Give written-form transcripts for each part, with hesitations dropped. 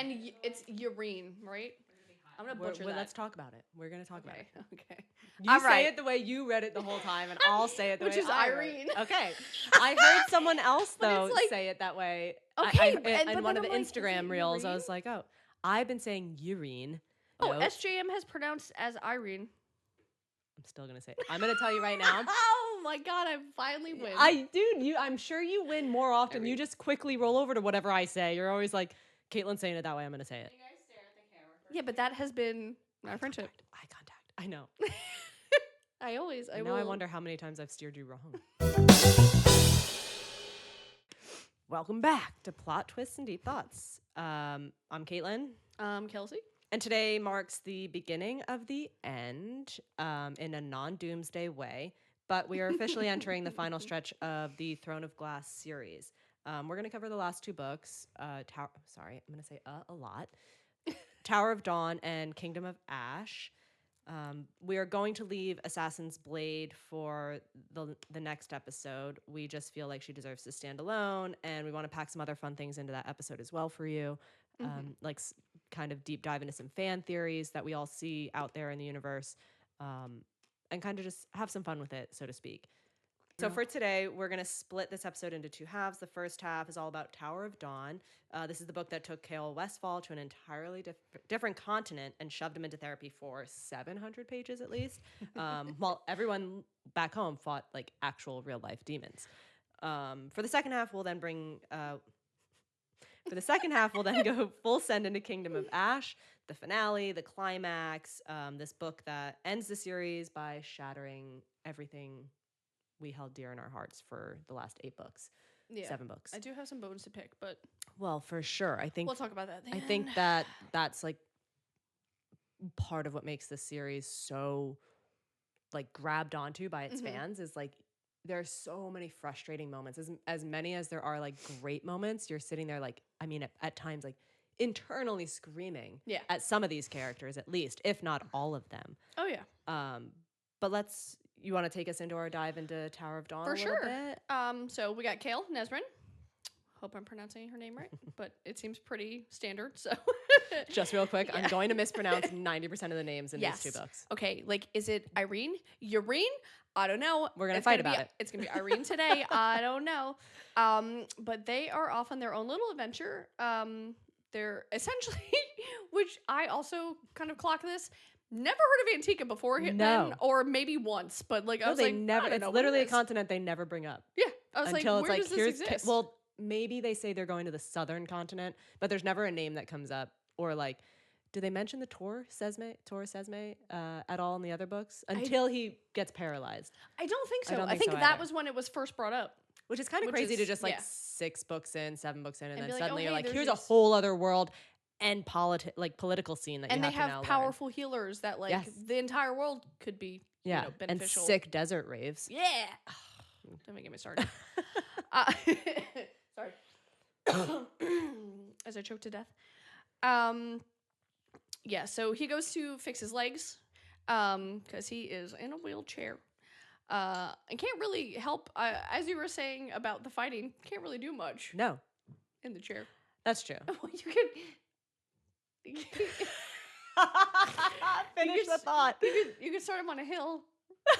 And it's urine, right? I'm going to butcher that. Let's talk about it. We're going to talk about it. Okay. You say it the way you read it the whole time, and I'll say it the Which way is I Irene. read. Okay. I heard someone else, though, like- say it that way. Okay, In one of the I'm like, is Instagram it reels, I urine? was like, oh, I've been saying urine. Oh, Notes. SJM has pronounced as Irene. I'm still going to say it. I'm going to tell you right now. Oh my God, I finally win. I'm sure you win more often. You just quickly roll over to whatever I say. You're always like, Caitlin's saying it that way. I'm going to say it. You guys stare at the camera. Yeah, but that has been our friendship. Eye contact. I know. I Now will. I wonder how many times I've steered you wrong. Welcome back to Plot Twists and Deep Thoughts. I'm Caitlin. Kelsi. And today marks the beginning of the end in a non-doomsday way. But we are officially entering the final stretch of the Throne of Glass series. We're going to cover the last two books. I'm going to say a lot. Tower of Dawn and Kingdom of Ash. We are going to leave Assassin's Blade for the next episode. We just feel like she deserves to stand alone, and we want to pack some other fun things into that episode as well for you. Kind of deep dive into some fan theories that we all see out there in the universe, and kind of just have some fun with it, so to speak. So for today, we're going to split this episode into two halves. The first half is all about Tower of Dawn. This is the book that took Cale Westfall to an entirely different continent and shoved him into therapy for 700 pages at least, while everyone back home fought like actual real life demons. For the second half, we'll then go full send into Kingdom of Ash, the finale, the climax, this book that ends the series by shattering everything we held dear in our hearts for the last 8 books, 7 books. I do have some bones to pick, but Well, for sure. I think we'll talk about that. I think that's like part of what makes this series so like grabbed onto by its fans is like there are so many frustrating moments. As many as there are like great moments, you're sitting there like, I mean, at times like internally screaming at some of these characters at least, if not all of them. Oh yeah. But you want to take us into our dive into Tower of Dawn For a little sure. bit? So we got Kale Nesbrin. Hope I'm pronouncing her name right, but it seems pretty standard. So Just real quick, I'm going to mispronounce 90% of the names in these 2 books. Okay, like is it Irene? Urine? I don't know. We're gonna fight about it. It's gonna be Irene today. I don't know. But they are off on their own little adventure. They're essentially, which I also kind of clock this. Never heard of Antica before then, or maybe once, but like I was like, never. I don't It's know literally a what it is. continent they never bring up. Yeah, I was until like, it's where like does this here's exist? well, maybe they say they're going to the southern continent, but there's never a name that comes up, or like, do they mention the Tor Sesme at all in the other books until he gets paralyzed? I don't think so. I don't I think think so that either. was when it was first brought up. Which is kind of Which crazy to is- just like yeah. 6 books in, 7 books in, and And then be like, suddenly oh, you're hey, like, there's here's a these- whole other world and political scene that And you they have to now have learn. powerful healers that like Yes. the entire world could be Yeah, and beneficial. sick desert raves. Yeah. Don't even get me started. Sorry. As I choke to death. Yeah, so he goes to fix his legs because he is in a wheelchair. And can't really help, as you were saying about the fighting, can't really do much No, in the chair. that's true. Well, you could... Finish the thought. You could start him on a hill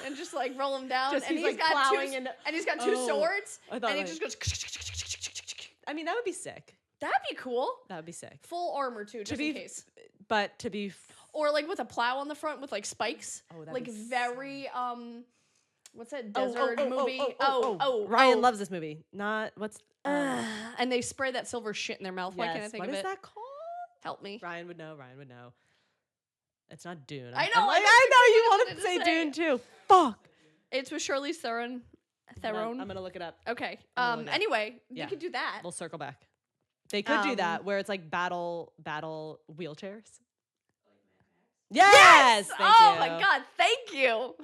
and just like roll him down. Just and he's, he's like, got plowing two, into- and he's got 2 Oh, swords, I thought, and he like- just goes. I mean, that would be sick. That'd be cool. That would be sick. Full armor too, just in case. But to be Or like with a plow on the front with like spikes. Oh, that'd like be very what's that desert movie? Ryan loves this movie. Not what's and they spray that silver shit in their mouth. Why can't I yes, think what of is it? that called? Help me. Ryan would know. It's not Dune. I know, I know you wanted to to say say. Dune too. Fuck. It's with Charlize Theron. I'm gonna look it up. Okay. I'm gonna look it up. Anyway, Yeah. you could do that. We'll circle back. They could do that where it's like battle wheelchairs. Yes. Thank Oh you. my god, thank you.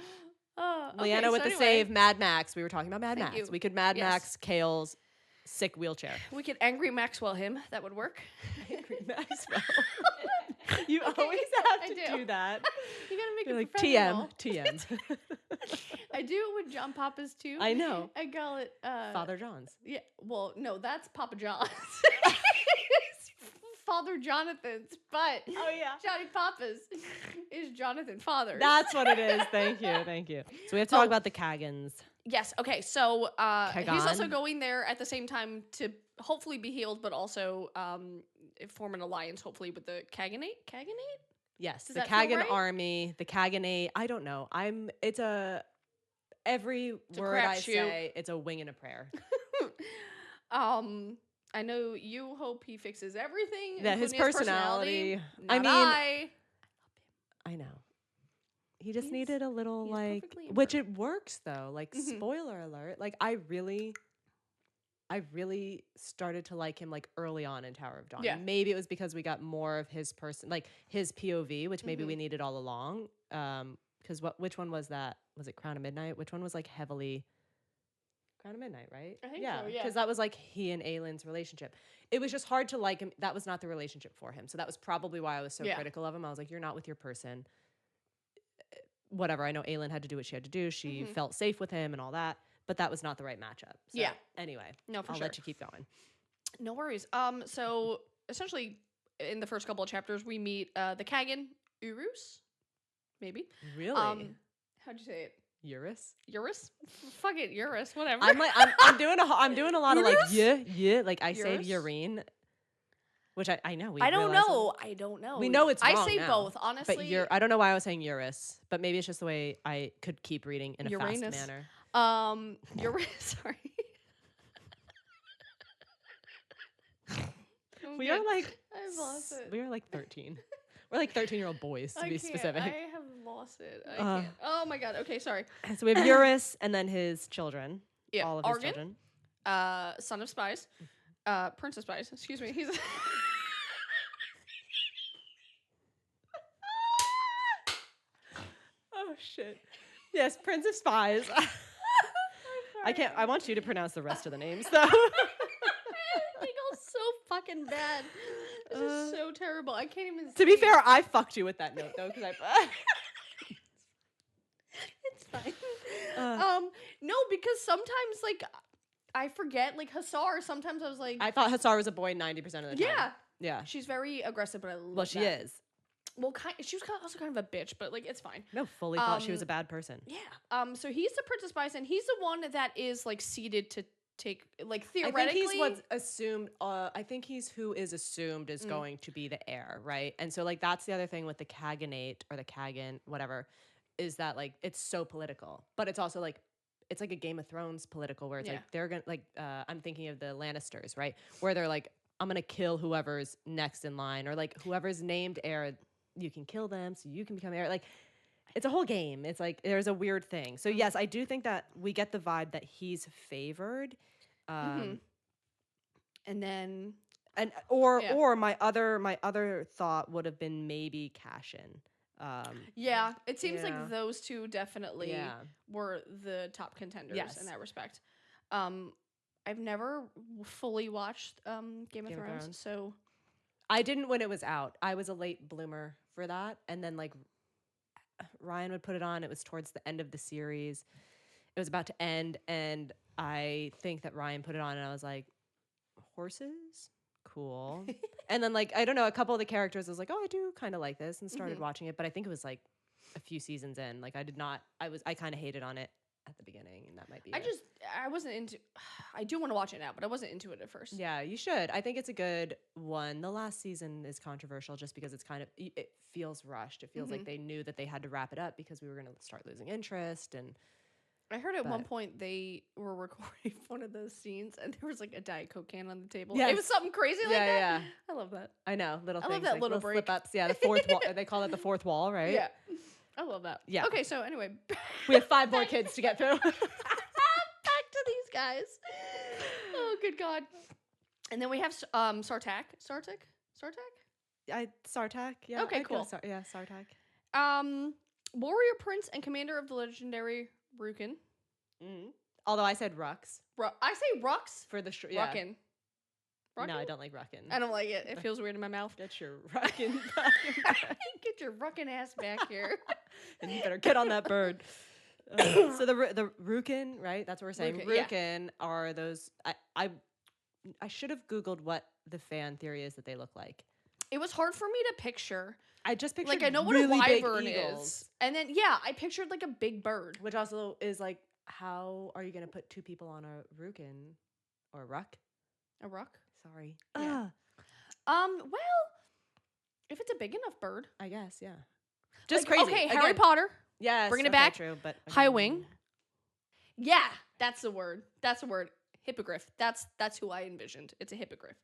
Leanna with the save Mad Max. We were talking about Mad Thank Max. you. We could Mad Yes. Max Kale's sick wheelchair. We could Angry Maxwell him. That would work. Maxwell. You always have I to do. do that. You gotta make You're it like professional. TM. I do it with John Papa's too. I know. I call it Father John's. Yeah. Well, no, that's Papa John's. Father Jonathan's, but Oh, yeah. Johnny Papa's is Jonathan Father's. That's what it is. Thank you. Thank you. So we have to talk about the Kagans. Yes. Okay. So he's also Kagan. going there at the same time to hopefully be healed, but also form an alliance, hopefully, with the Kaganate. Kaganate? Yes, Does the that feel Kagan right? army, the Kaganate. I don't know. Every a word I crapshoot. say, it's a wing and a prayer. I know you hope he fixes everything. That his including personality. Not I I know. He just He's- needed a little he's like, perfectly which it works though. Like Mhm. spoiler alert. Like I really started to like him like early on in Tower of Dawn. Yeah. Maybe it was because we got more of his person, like his POV, which maybe Mhm. we needed all along. Because which one was that? Was it Crown of Midnight? Which one was like heavily Crown of Midnight, right? I think so, yeah. Because that was like he and Aylin's relationship. It was just hard to like him. That was not the relationship for him. So that was probably why I was so Yeah. critical of him. I was like, you're not with your person. Whatever. I know Aylin had to do what she had to do. She Mhm. felt safe with him and all that. But that was not the right matchup. So, Yeah. Anyway, No, for I'll sure. let you keep going. No worries. So essentially, in the first couple of chapters, we meet the Kagan Urus, maybe. Really? How'd you say it? Eurus? Urus? Fuck it, Urus. Whatever. I'm like I'm doing a lot of like Urus? yeah. Like I say Urus? urine, which I know we. I don't realize know. I don't know. We know it's wrong I say now, both, honestly. But I don't know why I was saying Eurus, but maybe it's just the way I could keep reading in a Uranus. fast manner. Urus. Sorry. We are like I've lost it. We are like 13. We're like 13-year-old boys to I be can't. specific. I have lost it. I can't. Oh my god. Okay, sorry. So we have Eurus and then his children. Yeah, All of his Argan, children. son of spies, prince of spies. Excuse me. He's. Oh shit. Yes, Prince of Spies. I can't. I want you to pronounce the rest of the names though. I go so fucking bad. This is so terrible. I can't even. To be say fair, I fucked you with that note though, because I. It's fine. No, because sometimes like I forget. Like Hussar, sometimes I was like, I thought Hussar was a boy 90% of the time. yeah, Yeah. she's very aggressive, but I love Well, she that. is. Well, she was also kind of a bitch, but like it's fine. No, fully thought she was a bad person. Yeah. So he's the Prince of Spies, and he's the one that is like seated to take, like theoretically. I think he's what's assumed. I think he's who is assumed is going to be the heir, right? And so like that's the other thing with the Kaganate or the Kagan, whatever, is that like it's so political, but it's also like it's like a Game of Thrones political where it's like they're gonna like I'm thinking of the Lannisters, right? Where they're like I'm gonna kill whoever's next in line, or like whoever's named heir. You can kill them so you can become heir. Like it's a whole game. It's like there's a weird thing. So yes, I do think that we get the vibe that he's favored. And then or my other thought would have been maybe Cashin. yeah, it seems like those two definitely Yeah. were the top contenders Yes. in that respect. I've never fully watched Game of Thrones, so I didn't when it was out. I was a late bloomer for that, and then like Ryan would put it on. It was towards the end of the series. It was about to end, and I think that Ryan put it on, and I was like, horses? Cool. And then, like, I don't know, a couple of the characters I was like, oh, I do kind of like this, and started watching it, but I think it was like a few seasons in. Like, I kind of hated on it at the beginning, and that might be I wasn't into. I do want to watch it now, but I wasn't into it at first. Yeah, you should. I think it's a good one. The last season is controversial just because it's kind of it feels rushed. It feels like they knew that they had to wrap it up because we were going to start losing interest. And I heard at one point they were recording one of those scenes, and there was like a Diet Coke can on the table. Yes. It was something crazy like that. Yeah. I love that. I know, little I things. love that like little break. slip ups. Yeah, the fourth wall. They call it the fourth wall, right? Yeah, I love that. Yeah. Okay, so anyway, We have 5 more kids to get through. back to these guys. Oh, good God. And then we have Sartak. Sartak. Yeah. Okay, I'd go cool. Sartak. Warrior Prince and Commander of the Legendary Rukin. Although I said Rux I say Rux. for the yeah. Ruckin. No, I don't like Ruckin. I don't like it. It feels weird in my mouth. Get your Ruckin back in bed. Get your Ruckin ass back here. And you better get on that bird. So the Rukin, right? That's what we're saying. Rukin, are those. I should have Googled what the fan theory is that they look like. it was hard for me to picture. I just pictured Like, I know what really a big wyvern eagles, is. And then, yeah, I pictured, like, a big bird. which also is like, how are you going to put 2 people on a rukin or ruck? A ruck? Sorry. Yeah. Well, if it's a big enough bird. I guess, yeah. Just Like, crazy. okay, Again, Harry Potter. yes, Bringing it okay, back. true, but High again, wing. Yeah, that's the word. That's the word. Hippogriff. That's who I envisioned. It's a hippogriff.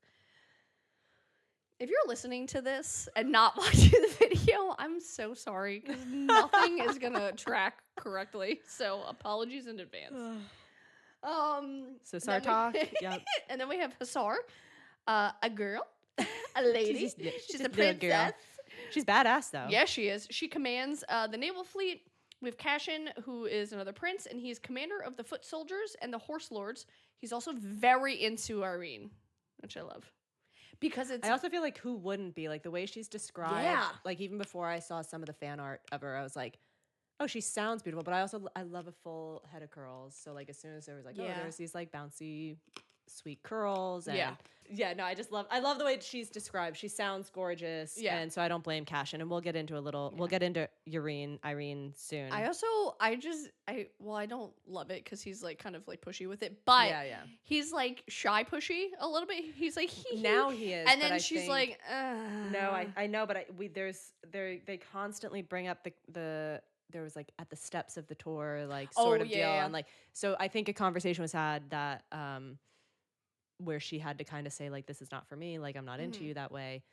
If you're listening to this and not watching the video, I'm so sorry because nothing is gonna track correctly. So apologies in advance. So then Sartok, we- yep. And then we have Hussar, a girl, a lady. She's She's just a a little princess. girl. She's badass though. Yes, she is. She commands the naval fleet. We have Cashin, who is another prince, and he's commander of the foot soldiers and the horse lords. He's also very into Irene, which I love. Because it's... I also feel like who wouldn't be? Like the way she's described, Yeah. like even before I saw some of the fan art of her, I was like, oh, she sounds beautiful, but I love a full head of curls. So like as soon as there was like, oh, Yeah. there's these like bouncy, sweet curls, and Yeah. no, I love the way she's described. She sounds gorgeous, Yeah. and so I don't blame Cashin, and we'll get into we'll get into Irene soon. I don't love it because he's like kind of like pushy with it, but yeah. he's like shy pushy a little bit. He's like, Now he is, and but then I she's think- like, No, I know, but they constantly bring up the there was like at the steps of the tour, like sort of deal, yeah. and like so I think a conversation was had that where she had to kind of say like, this is not for me, like I'm not into you that way,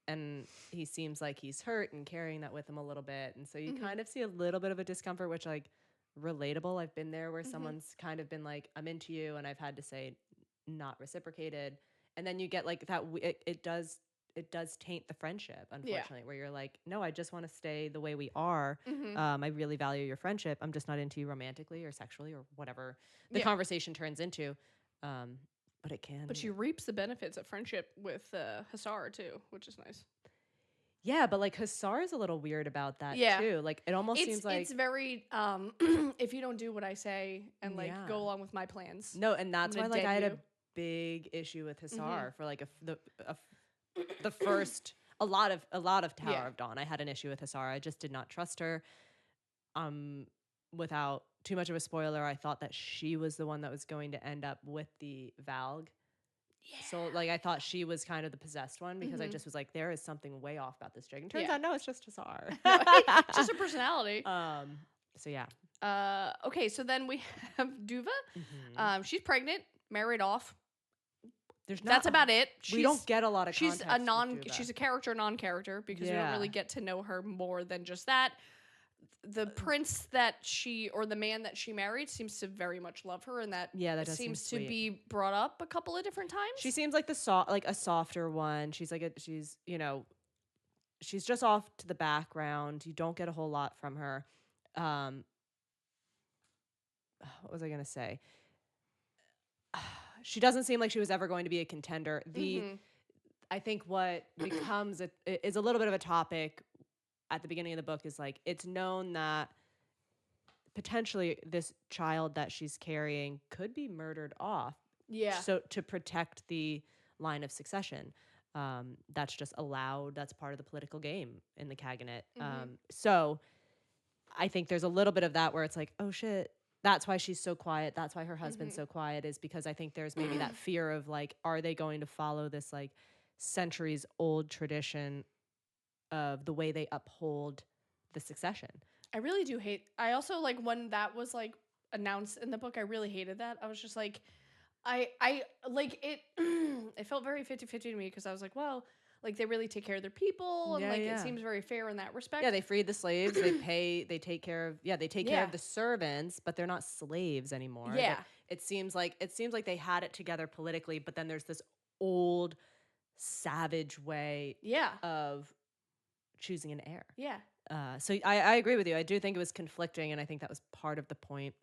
and he seems like he's hurt and carrying that with him a little bit, and so you kind of see a little bit of a discomfort, which like relatable. I've been there where someone's kind of been like, I'm into you, and I've had to say not reciprocated, and then you get like that it does taint the friendship, unfortunately, where you're like, no, I just want to stay the way we are. I really value your friendship. I'm just not into you romantically or sexually or whatever the conversation turns into. But it can. But she reaps the benefits of friendship with Hussar too, which is nice. Yeah, but like Hussar is a little weird about that too. Like it almost seems like it's very if you don't do what I say and like go along with my plans. No, and that's why gonna like I had dead a big issue with Hussar for like the first a lot of Tower of Dawn. I had an issue with Hussar. I just did not trust her. Without too much of a spoiler, I thought that she was the one that was going to end up with the Valg. Yeah. So like I thought she was kind of the possessed one because I just was like, there is something way off about this chick. And turns out no, it's just Hussar. It's just a personality. So yeah. Okay, so then we have Duva. She's pregnant, married off. That's about it. We don't get a lot of she's context. She's a character non-character because we don't really get to know her more than just that. The prince that or the man that she married seems to very much love her, and that does seems seem to sweet. be brought up a couple of different times. She seems like a softer one. She's like she's she's just off to the background. You don't get a whole lot from her. What was I gonna say? She doesn't seem like she was ever going to be a contender. I think what becomes is a little bit of a topic at the beginning of the book is like, it's known that potentially this child that she's carrying could be murdered off. Yeah. So to protect the line of succession, that's just allowed. That's part of the political game in the Cabinet. So I think there's a little bit of that where it's like, oh shit, that's why she's so quiet. That's why her husband's so quiet, is because I think there's maybe that fear of like, are they going to follow this like centuries old tradition of the way they uphold the succession? I really do hate. I also like when that was like announced in the book. I really hated that. I was just like, I like it. It felt very 50-50 to me because I was like, well, like they really take care of their people, and it seems very fair in that respect. Yeah, they freed the slaves. They take care of care of the servants, but they're not slaves anymore. Yeah, it seems like they had it together politically, but then there's this old savage way of choosing an heir. Yeah. So I agree with you. I do think it was conflicting, and I think that was part of the point.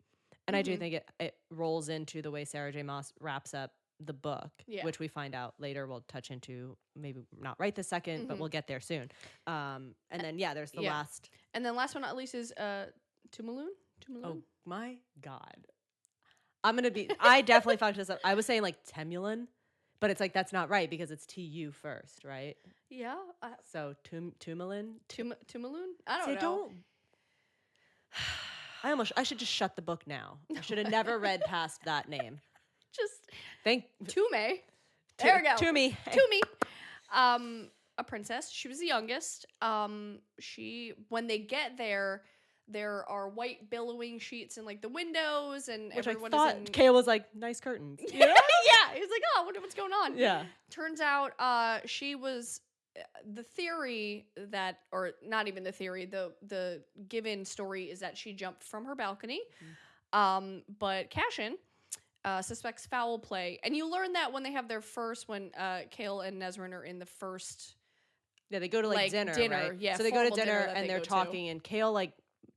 And I do think it rolls into the way Sarah J. Maas wraps up the book, which we find out later. We'll touch into, maybe not right this second, but we'll get there soon. And then there's the last. And then last but not least is Tumaloon. Oh my God. I definitely fucked this up. I was saying like Temulin But it's like that's not right because it's TU first, right? Yeah. So Tumalin. Tumaloon? I don't See, know. I should just shut the book now. I should have never read past that name. Just Thank Tume. There we go. to me. Tumi. A princess. She was the youngest. When they get there are white billowing sheets in like the windows, and Which I everyone thought is in. Kale was like nice curtains. Yeah, yeah. He was like, "Oh, what's going on?" Yeah. Turns out, she was. The theory that, or not even the theory, the given story is that she jumped from her balcony. But Cashin suspects foul play, and you learn that when they have their first, when Kale and Nesrin are in the first. Yeah, they go to like dinner, right? Yeah. So they go to formal dinner that and they they're go to. talking, and Kale, like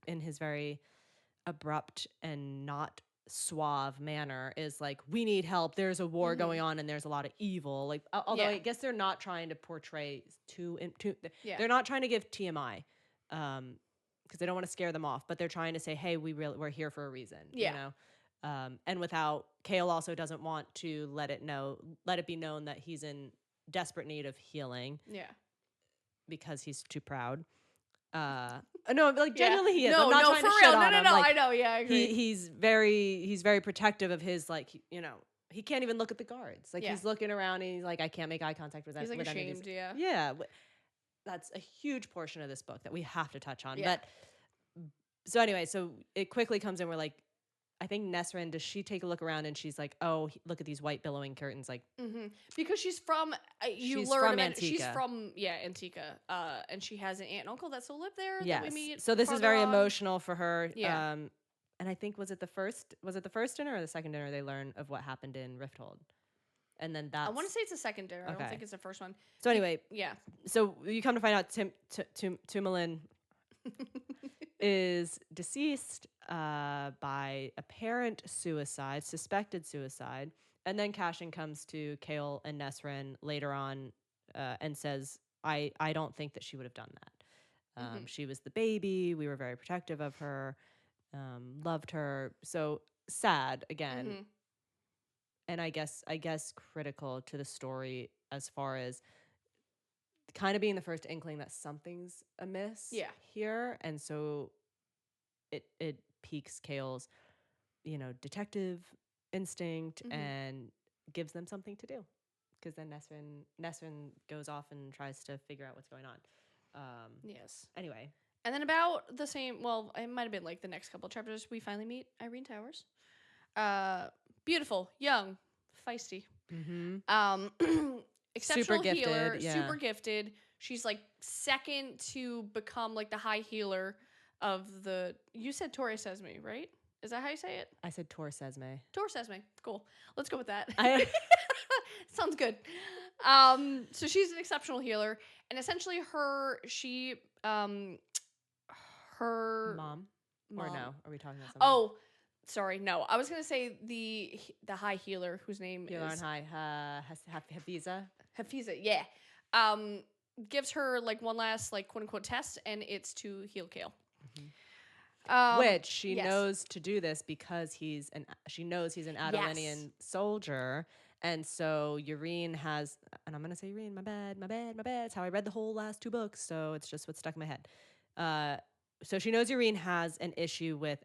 in his very abrupt and not suave manner, is like, "We need help. There's a war going on, and there's a lot of evil." Like, although Yeah. I guess they're not trying to portray Yeah. they're not trying to give TMI, because they don't want to scare them off, but they're trying to say, "Hey, we're here for a reason," Yeah. you know. And without Kale also doesn't want to let it be known that he's in desperate need of healing. Yeah. Because he's too proud. No, like genuinely he is. No, I'm not no, trying for to real. shit No, on no, him. no. Like, I know. Yeah, I agree. he's very protective of his, like, he can't even look at the guards. Like, he's looking around and he's like, I can't make eye contact with that. He's like with any of ashamed. these. Yeah. Yeah, that's a huge portion of this book that we have to touch on. Yeah. But so anyway, so it quickly comes in. We're like, I think Nesrin, does she take a look around and she's like, oh, look at these white billowing curtains, like, because she's from she's from Antica. She's Antica. from Antica, and she has an aunt and uncle that still live there. Yes. That we meet. So this is farther very on. emotional for her. Yeah. And I think was it the first dinner or the second dinner they learn of what happened in Rifthold, and then that's. I want to say it's the second dinner. I Okay. don't think it's the first one. So anyway, Yeah. so you come to find out Tumalin is deceased by apparent suicide, suspected suicide, and then Cashin comes to Kale and Nesrin later on and says, "I don't think that she would have done that. She was the baby. We were very protective of her, loved her. So sad again." And I guess critical to the story as far as kind of being the first inkling that something's amiss here. And so it piques Kale's, detective instinct and gives them something to do. Because then Nesrin goes off and tries to figure out what's going on. Yes. Anyway. And then about the same, well, it might have been like the next couple chapters, we finally meet Irene Towers. Beautiful, young, feisty. Exceptional Super gifted, healer, yeah. super gifted. She's like second to become like the high healer of the. You said Torre Sesame, right? Is that how you say it? I said Tor Sesame. Tor Sesame. Cool. Let's go with that. I- Sounds good. So she's an exceptional healer, and essentially her Mom? Or no? Are we talking about something? Oh, sorry. No, I was gonna say the high healer whose name Healer is on high. Hafiza. Hafiza. Yeah. Gives her like one last like quote unquote test, and it's to heal Kale. Which she yes. knows to do this because she knows he's an Adolinian soldier. And so Urine has, and I'm going to say Urine, my bad. It's how I read the whole last two books. So it's just what stuck in my head. So she knows Urine has an issue with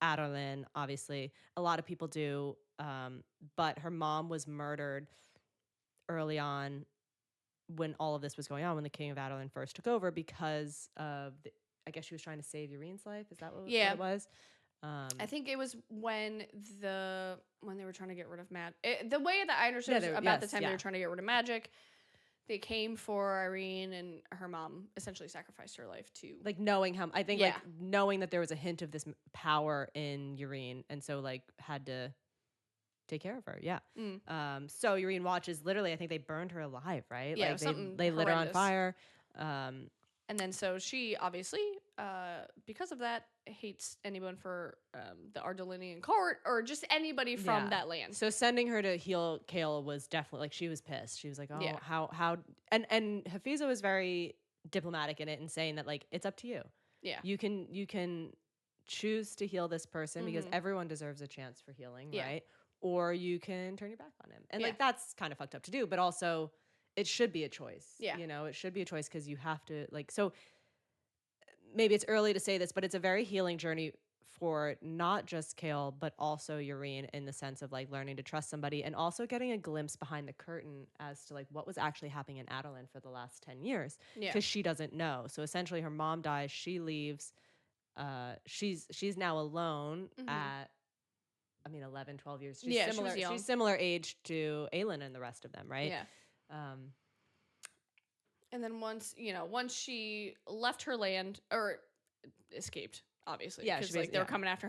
Adolin, obviously. A lot of people do. But her mom was murdered early on when all of this was going on, when the king of Adolin first took over, because of I guess she was trying to save Urine's life. Is that what it was? I think it was when they were trying to get rid of the way that I understood about the time they were trying to get rid of magic. They came for Irene, and her mom essentially sacrificed her life to like knowing how. I think like knowing that there was a hint of this power in Urine, and so like had to take care of her. Yeah. So Urine watches. Literally, I think they burned her alive. Right? Yeah. Like they lit her on fire. And then so she obviously, because of that, hates anyone for the Ardolinian court or just anybody from that land. So sending her to heal Kale was definitely like she was pissed. She was like, oh, how and Hafiza was very diplomatic in it and saying that like it's up to you. Yeah. You can choose to heal this person because everyone deserves a chance for healing, right? or you can turn your back on him. And Yeah. like that's kind of fucked up to do, but also it should be a choice. Yeah. You know, it should be a choice because you have to like so maybe it's early to say this, but it's a very healing journey for not just Kale, but also Urine in the sense of like learning to trust somebody and also getting a glimpse behind the curtain as to like what was actually happening in Adeline for the last 10 years Yeah. because she doesn't know. So essentially her mom dies, she leaves. She's now alone at 11, 12 years. She's Yeah, she similar was young. she's similar age to Aelin and the rest of them, right? Yeah. Um And then once she left her land or escaped, obviously, Yeah, because she like they were yeah. coming after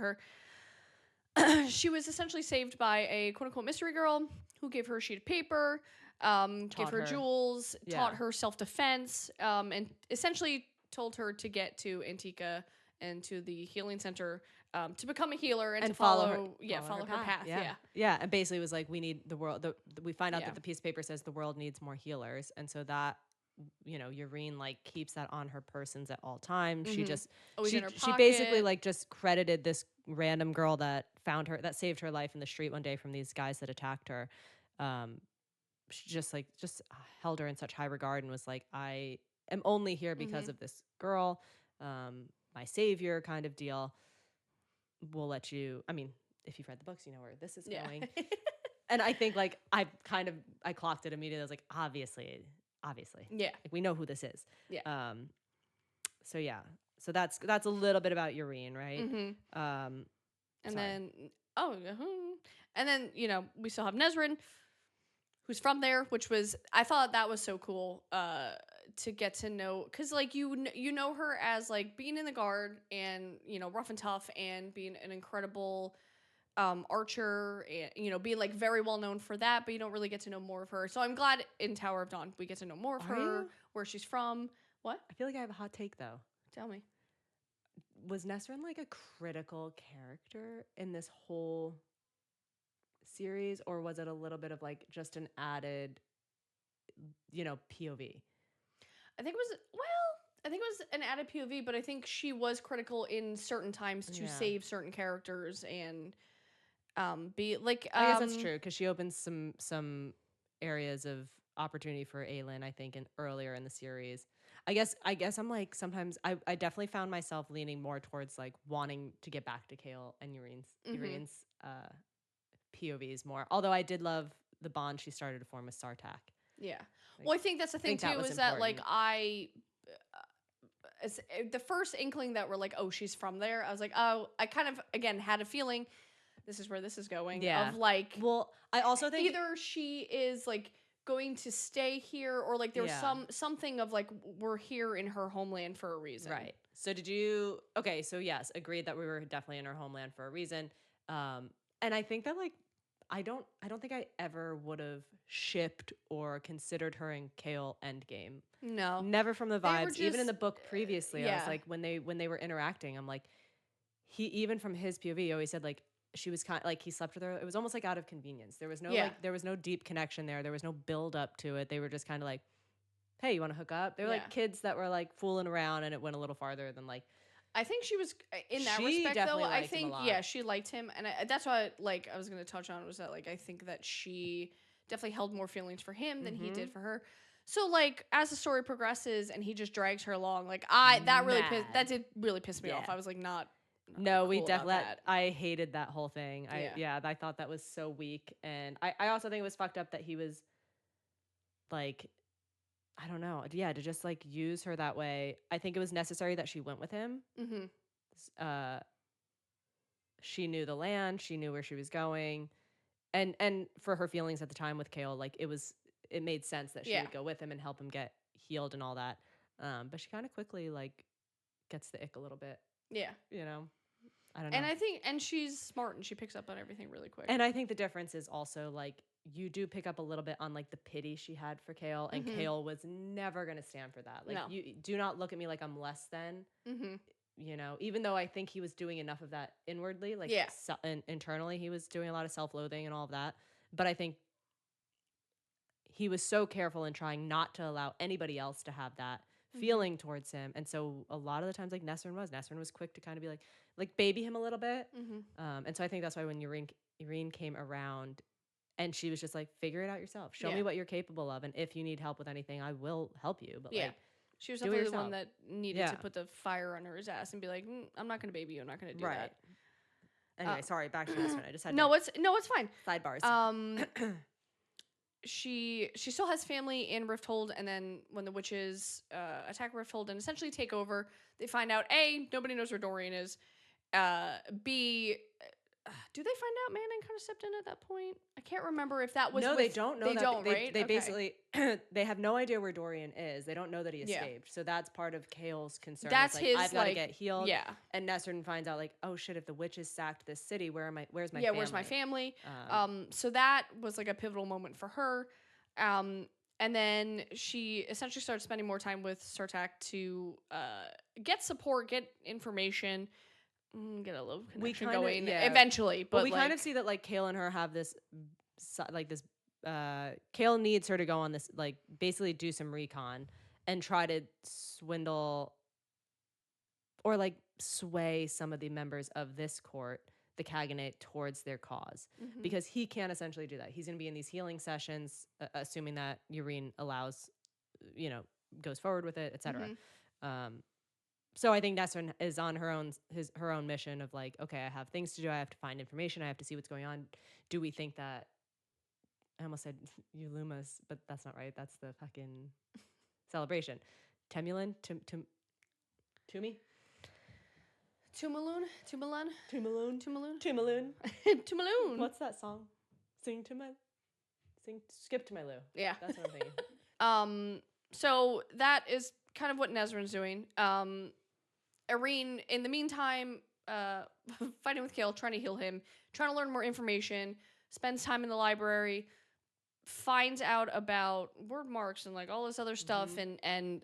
her. She was essentially saved by a quote unquote mystery girl who gave her a sheet of paper, gave Taught her her. jewels, Yeah. taught her self defense, and essentially told her to get to Antica and to the healing center to become a healer and to follow her path. Yeah. Yeah, and basically was like we need the world we find out Yeah. that the piece of paper says the world needs more healers, and so that Urine like keeps that on her persons at all times. She just Always in her she basically pocket. like just credited this random girl that found her that saved her life in the street one day from these guys that attacked her. She just held her in such high regard and was like, I am only here because of this girl, my savior kind of deal. We'll let you. I mean, if you've read the books, you know where this is going. And I think like I clocked it immediately. I was like, obviously, Yeah. like we know who this is. Yeah. So yeah, so that's a little bit about Urine, right? And sorry. then and then we still have Nesrin, who's from there, which was I thought that was so cool to get to know, because like you know her as like being in the guard and rough and tough and being an incredible archer and being like very well known for that, but you don't really get to know more of her. So I'm glad in Tower of Dawn we get to know more of Are her, you? where she's from. What? I feel like I have a hot take though. Tell me. Was Nesrin like a critical character in this whole series, or was it a little bit of like just an added POV? I think it was an added POV, but I think she was critical in certain times to save certain characters and be like. I guess that's true because she opens some areas of opportunity for Aelin, I think, earlier in the series. I guess I'm like sometimes I definitely found myself leaning more towards like wanting to get back to Kale and Urine's POVs more. Although I did love the bond she started to form with Sartak. Yeah. Like, Well, I think that's the thing too, is that like the first inkling that we're like, oh, she's from there. I was like, oh, I kind of again had a feeling this is where this is going. Yeah. Of like, well, I also think either she is like going to stay here, or like there was something of like we're here in her homeland for a reason. Right. So did you? Okay. So yes, agreed that we were definitely in her homeland for a reason. And I think that like I don't think I ever would have shipped or considered her in Kale Endgame. No. Never from the vibes. Just, even in the book previously, I was like when they were interacting, I'm like he even from his POV always said like she was kind of like he slept with her. It was almost like out of convenience. There was no there was no deep connection there. There was no build up to it. They were just kind of like, hey, you want to hook up? They were like kids that were like fooling around, and it went a little farther than like. I think she was in that respect though. I think she liked him, and that's why like I was going to touch on was that like I think that she definitely held more feelings for him than he did for her. So like as the story progresses and he just drags her along, like that did really piss me off. I was like not no, cool we definitely. I hated that whole thing. I thought that was so weak, and I also think it was fucked up that he was like. I don't know. Yeah, to just like use her that way. I think it was necessary that she went with him. She knew the land. She knew where she was going, and for her feelings at the time with Kale, like it made sense that she would go with him and help him get healed and all that. But she kind of quickly like gets the ick a little bit. Yeah, I don't know. And I think, and she's smart and she picks up on everything really quick. And I think the difference is also like you do pick up a little bit on like the pity she had for Kale, and Kale was never going to stand for that. Like you do not look at me like I'm less than, even though I think he was doing enough of that inwardly, like internally, he was doing a lot of self-loathing and all of that. But I think he was so careful in trying not to allow anybody else to have that feeling towards him. And so a lot of the times like Nesrin was quick to kind of be like baby him a little bit. And so I think that's why when Urine Irene came around and she was just like, figure it out yourself. Show Yeah. me what you're capable of. And if you need help with anything, I will help you. But Yeah. like, She was do it definitely the one yourself. that needed Yeah. to put the fire under his ass and be like, I'm not going to baby you. I'm not going to do Right. that. Anyway, sorry, back to Nesrin. I just had No, it's fine. sidebars. She still has family in Rifthold, and then when the witches attack Rifthold and essentially take over, they find out A, nobody knows where Dorian is. B, do they find out Manning kind of stepped in at that point? I can't remember if that was No, with, they don't know they that. don't, They, right? they Okay. basically, they have no idea where Dorian is. They don't know that he Yeah. escaped. So that's part of Kale's concern. That's It's like, his, I've got to like, get healed. yeah. And Nesrin finds out like, oh shit, if the witches sacked this city, where's my Yeah, family? where's my family? So that was like a pivotal moment for her. And then she essentially started spending more time with Sartak to get support, get information, get a love connection going eventually. But Well, we kind of see that like Kale and her have this, Kale needs her to go on this, like basically do some recon and try to swindle or like sway some of the members of this court, the Kaganate, towards their cause, because he can essentially do that. He's going to be in these healing sessions, assuming that Urine allows, goes forward with it, etc. So I think Nesrin is on her own mission of like, okay, I have things to do. I have to find information. I have to see what's going on. Do we think that? I almost said Ulumas, but that's not right. That's the fucking celebration. Temulin, Tumi. Tumaloon? What's that song? Skip to my Lou. Yeah. That's what I'm thinking. So that is kind of what Nesrin's doing. Irene, in the meantime, fighting with Kale, trying to heal him, trying to learn more information, spends time in the library, finds out about word marks and like all this other stuff, and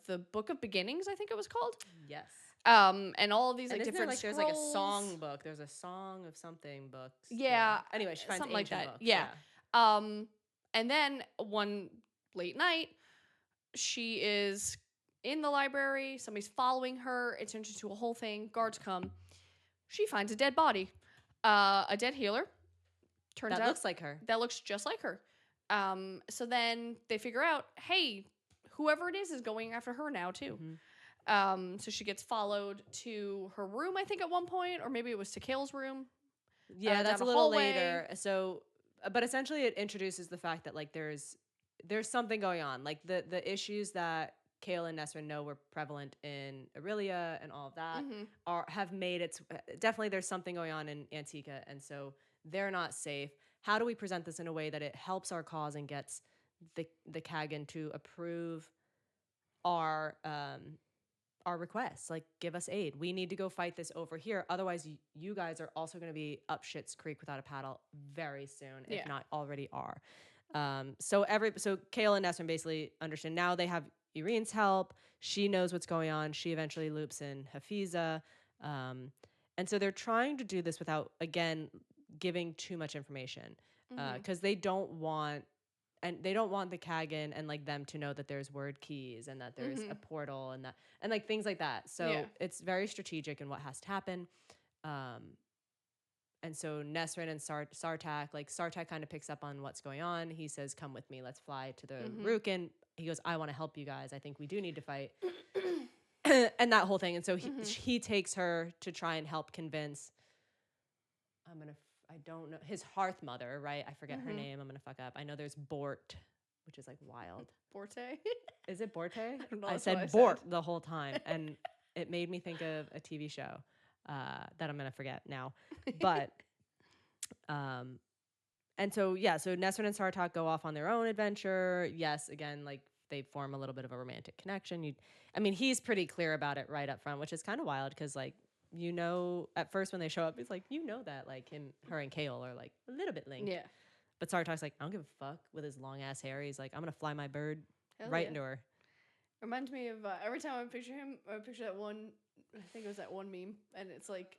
the Book of Beginnings, I think it was called. Yes. And all of these like different scrolls. There's like a song book. There's a song of something books. Yeah. Anyway, she finds something like that. books. Yeah. And then one late night, she is in the library. Somebody's following her. It turns into a whole thing. Guards come. She finds a dead body, a dead healer. Turns out that looks like her. That looks just like her. So then they figure out, hey, whoever it is going after her now too. So she gets followed to her room, I think, at one point, or maybe it was to Kale's room. Yeah, that's a little later. So, but essentially, it introduces the fact that like there's something going on. Like the issues that Kale and Nesrin know were prevalent in Aurelia and all of that have made it. Definitely, there's something going on in Antica, and so they're not safe. How do we present this in a way that it helps our cause and gets the Kagan to approve our requests? Like, give us aid. We need to go fight this over here. Otherwise, you guys are also going to be up shit's creek without a paddle very soon, if not already are. So Kale and Nesrin basically understand now they have Irene's help. She knows what's going on. She eventually loops in Hafiza. And so they're trying to do this without, again, giving too much information because they don't want the Kagan and like them to know that there's word keys and that there's a portal and like things like that. So it's very strategic in what has to happen. And so Nesrin and Sartak kind of picks up on what's going on. He says, come with me. Let's fly to the Rukin. He goes, I want to help you guys. I think we do need to fight. And that whole thing. And so he takes her to try and help convince, I don't know, his hearth mother, right? I forget her name. I'm going to fuck up. I know there's Bort, which is like wild. Borte? Is it Borte? I don't know. I said Bort the whole time. And it made me think of a TV show that I'm going to forget now. But, and so, so Nesrin and Sartak go off on their own adventure. Yes, again, like they form a little bit of a romantic connection. He's pretty clear about it right up front, which is kind of wild because like, at first when they show up, it's like, that like her and Kale are like a little bit linked. Yeah. But Sartak's like, I don't give a fuck with his long ass hair. He's like, I'm going to fly my bird into her. Reminds me of every time I picture him, I picture that one, I think it was that one meme, and it's like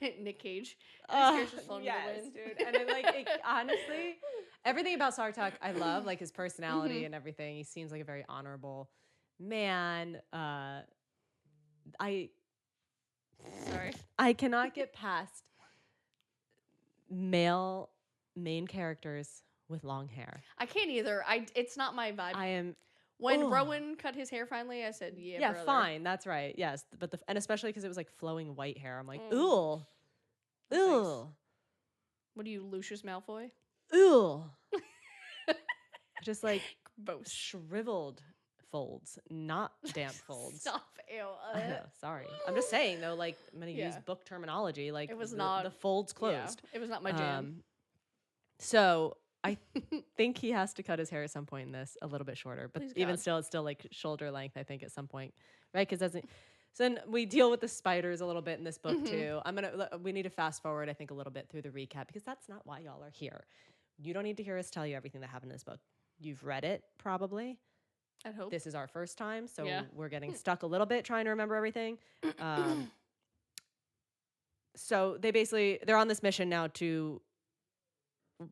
Nick Cage. His hair's just flown to the wind. Dude. And then honestly, everything about Sartak I love, like his personality and everything. He seems like a very honorable man. Sorry. I cannot get past. male main characters with long hair. I can't either. It's not my vibe. I am When ugh. Rowan cut his hair finally, I said, "Yeah, Yeah, brother." fine. That's right. Yes, but and especially because it was like flowing white hair. I'm like, Mm. ooh, No thanks. ooh, What are you, Lucius Malfoy? ooh. Just like Both. shriveled folds, not damp folds. Stop. Ew. I know. Sorry. I'm just saying though. Like I'm gonna use Yeah. book terminology. Like It was the not folds Yeah, closed. it was not my jam. So I think he has to cut his hair at some point in this a little bit shorter, but Please even God. still, it's still like shoulder length. I think at some point, right? Because doesn't. So then we deal with the spiders a little bit in this book too. We need to fast forward, I think, a little bit through the recap because that's not why y'all are here. You don't need to hear us tell you everything that happened in this book. You've read it probably. I'd hope. This is our first time, so Yeah. we're getting stuck a little bit trying to remember everything. So they're on this mission now to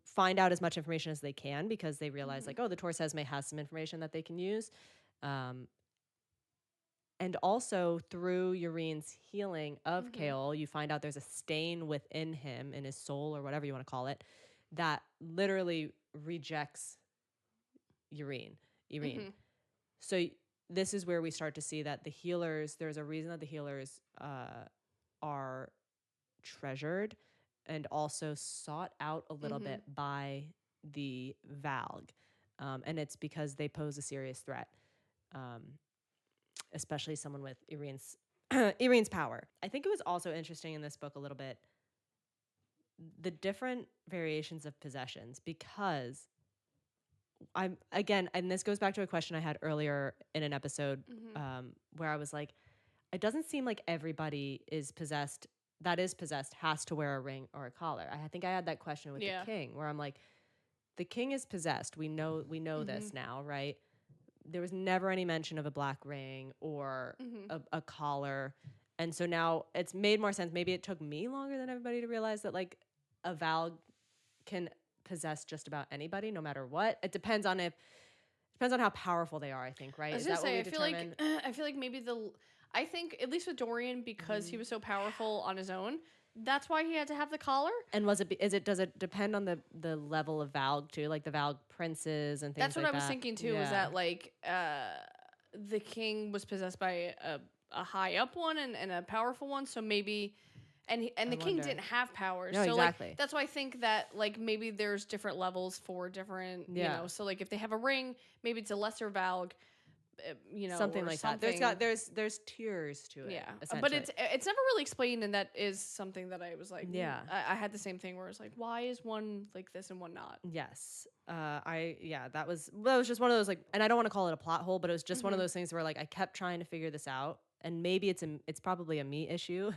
find out as much information as they can because they realize like, oh, the Torsesme has some information that they can use. And also through Urine's healing of Kale, you find out there's a stain within him, in his soul or whatever you want to call it, that literally rejects Urine. So this is where we start to see that the healers, there's a reason that the healers are treasured and also sought out a little bit by the Valg. And it's because they pose a serious threat, especially someone with Irene's power. I think it was also interesting in this book a little bit the different variations of possessions because and this goes back to a question I had earlier in an episode where I was like, it doesn't seem like everybody that is possessed has to wear a ring or a collar. I think I had that question with the king where I'm like, the king is possessed. We know this now, right? There was never any mention of a black ring or a collar. And so now it's made more sense. Maybe it took me longer than everybody to realize that like a Valg can possess just about anybody, no matter what. It depends on how powerful they are, I think, right? I was gonna say, I feel like maybe I think at least with Dorian, because he was so powerful on his own, that's why he had to have the collar. And does it depend on the level of Valg too, like the Valg princes and things That's what like I was that? thinking too. Was that like the king was possessed by a high up one and a powerful one, so maybe. And the king didn't have powers. No, so exactly. Like that's why I think that like maybe there's different levels for different, you know. So like if they have a ring, maybe it's a lesser Valg, you know, something or like something. that. There's tiers to it. Yeah, but essentially. it's never really explained, and that is something that I was like, Yeah. I had the same thing where it's like, why is one like this and one not? Yes. That was just one of those like, and I don't want to call it a plot hole, but it was just one of those things where like I kept trying to figure this out, and maybe it's probably a me issue.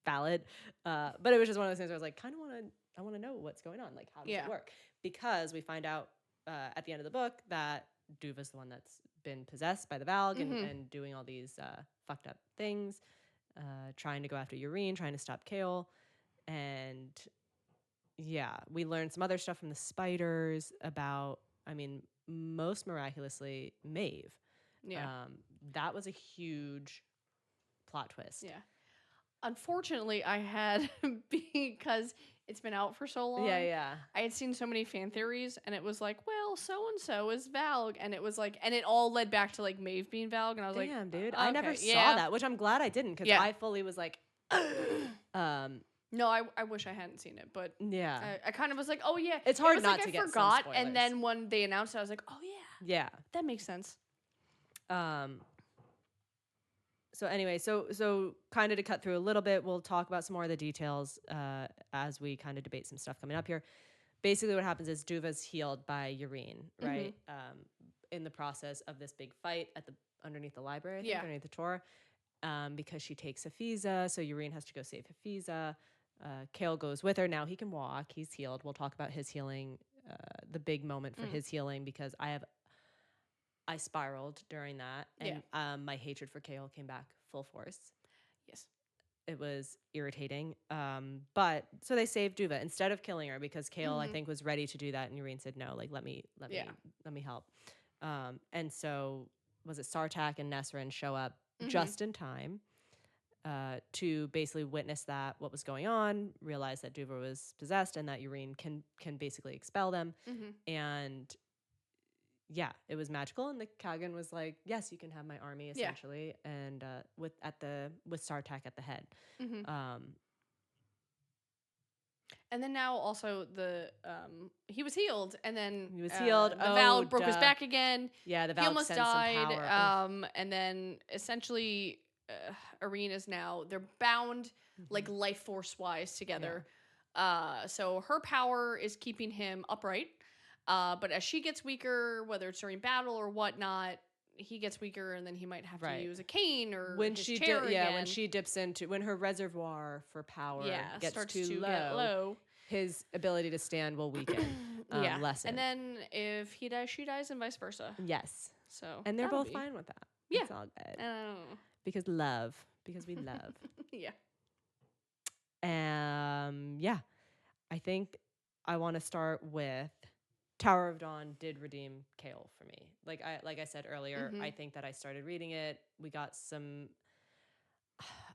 Valid. But it was just one of those things where I was like, I want to know what's going on. Like, how does it work? Because we find out at the end of the book that Duva's the one that's been possessed by the Valg and doing all these fucked up things, trying to go after Urine, trying to stop Kale. And yeah, we learned some other stuff from the spiders about, most miraculously, Maeve. Yeah. That was a huge plot twist. Yeah. Unfortunately, I had because it's been out for so long. Yeah. I had seen so many fan theories, and it was like, well, so and so is Valg, and it was like, and it all led back to like Maeve being Valg, and I was like, damn, dude, okay, I never saw that, which I'm glad I didn't because I fully was like, No, I wish I hadn't seen it, but yeah, I kind of was like, oh yeah, it's hard it was not like to I get forgot, some and then when they announced it, I was like, oh yeah, that makes sense. So anyway, so kind of to cut through a little bit, we'll talk about some more of the details as we kind of debate some stuff coming up here. Basically, what happens is Duva's healed by Urine, right? In the process of this big fight underneath the library, I think, underneath the Torah, because she takes Hafiza, so Urine has to go save Hafiza. Kale goes with her. Now he can walk. He's healed. We'll talk about his healing, the big moment for his healing, because I spiraled during that, and my hatred for Kale came back full force. Yes. It was irritating. But so they saved Duva instead of killing her because Kale, I think, was ready to do that, and Urine said no, like let me help. And so was it Sartak and Nesrin show up just in time. to basically witness that what was going on, realize that Duver was possessed and that Yrene can basically expel them. And yeah, it was magical. And the Kagan was like, yes, you can have my army essentially. And with Sartak at the head. And then now also he was healed, and then he was healed. The Val broke his back again. Yeah, the Val he almost sends died. some power. And then essentially, Arena's now they're bound like life force wise together. Yeah. So her power is keeping him upright. But as she gets weaker, whether it's during battle or whatnot, he gets weaker, and then he might have to use a cane or when his she chair again. when she dips into when her reservoir for power gets starts too to get low, his ability to stand will weaken. Lessen. And then if he dies, she dies, and vice versa. Yes. So and they're both fine with that. Yeah, it's all good. Because we love. Yeah. Yeah. I think I want to start with Tower of Dawn did redeem Kale for me. Like I said earlier, I think that I started reading it.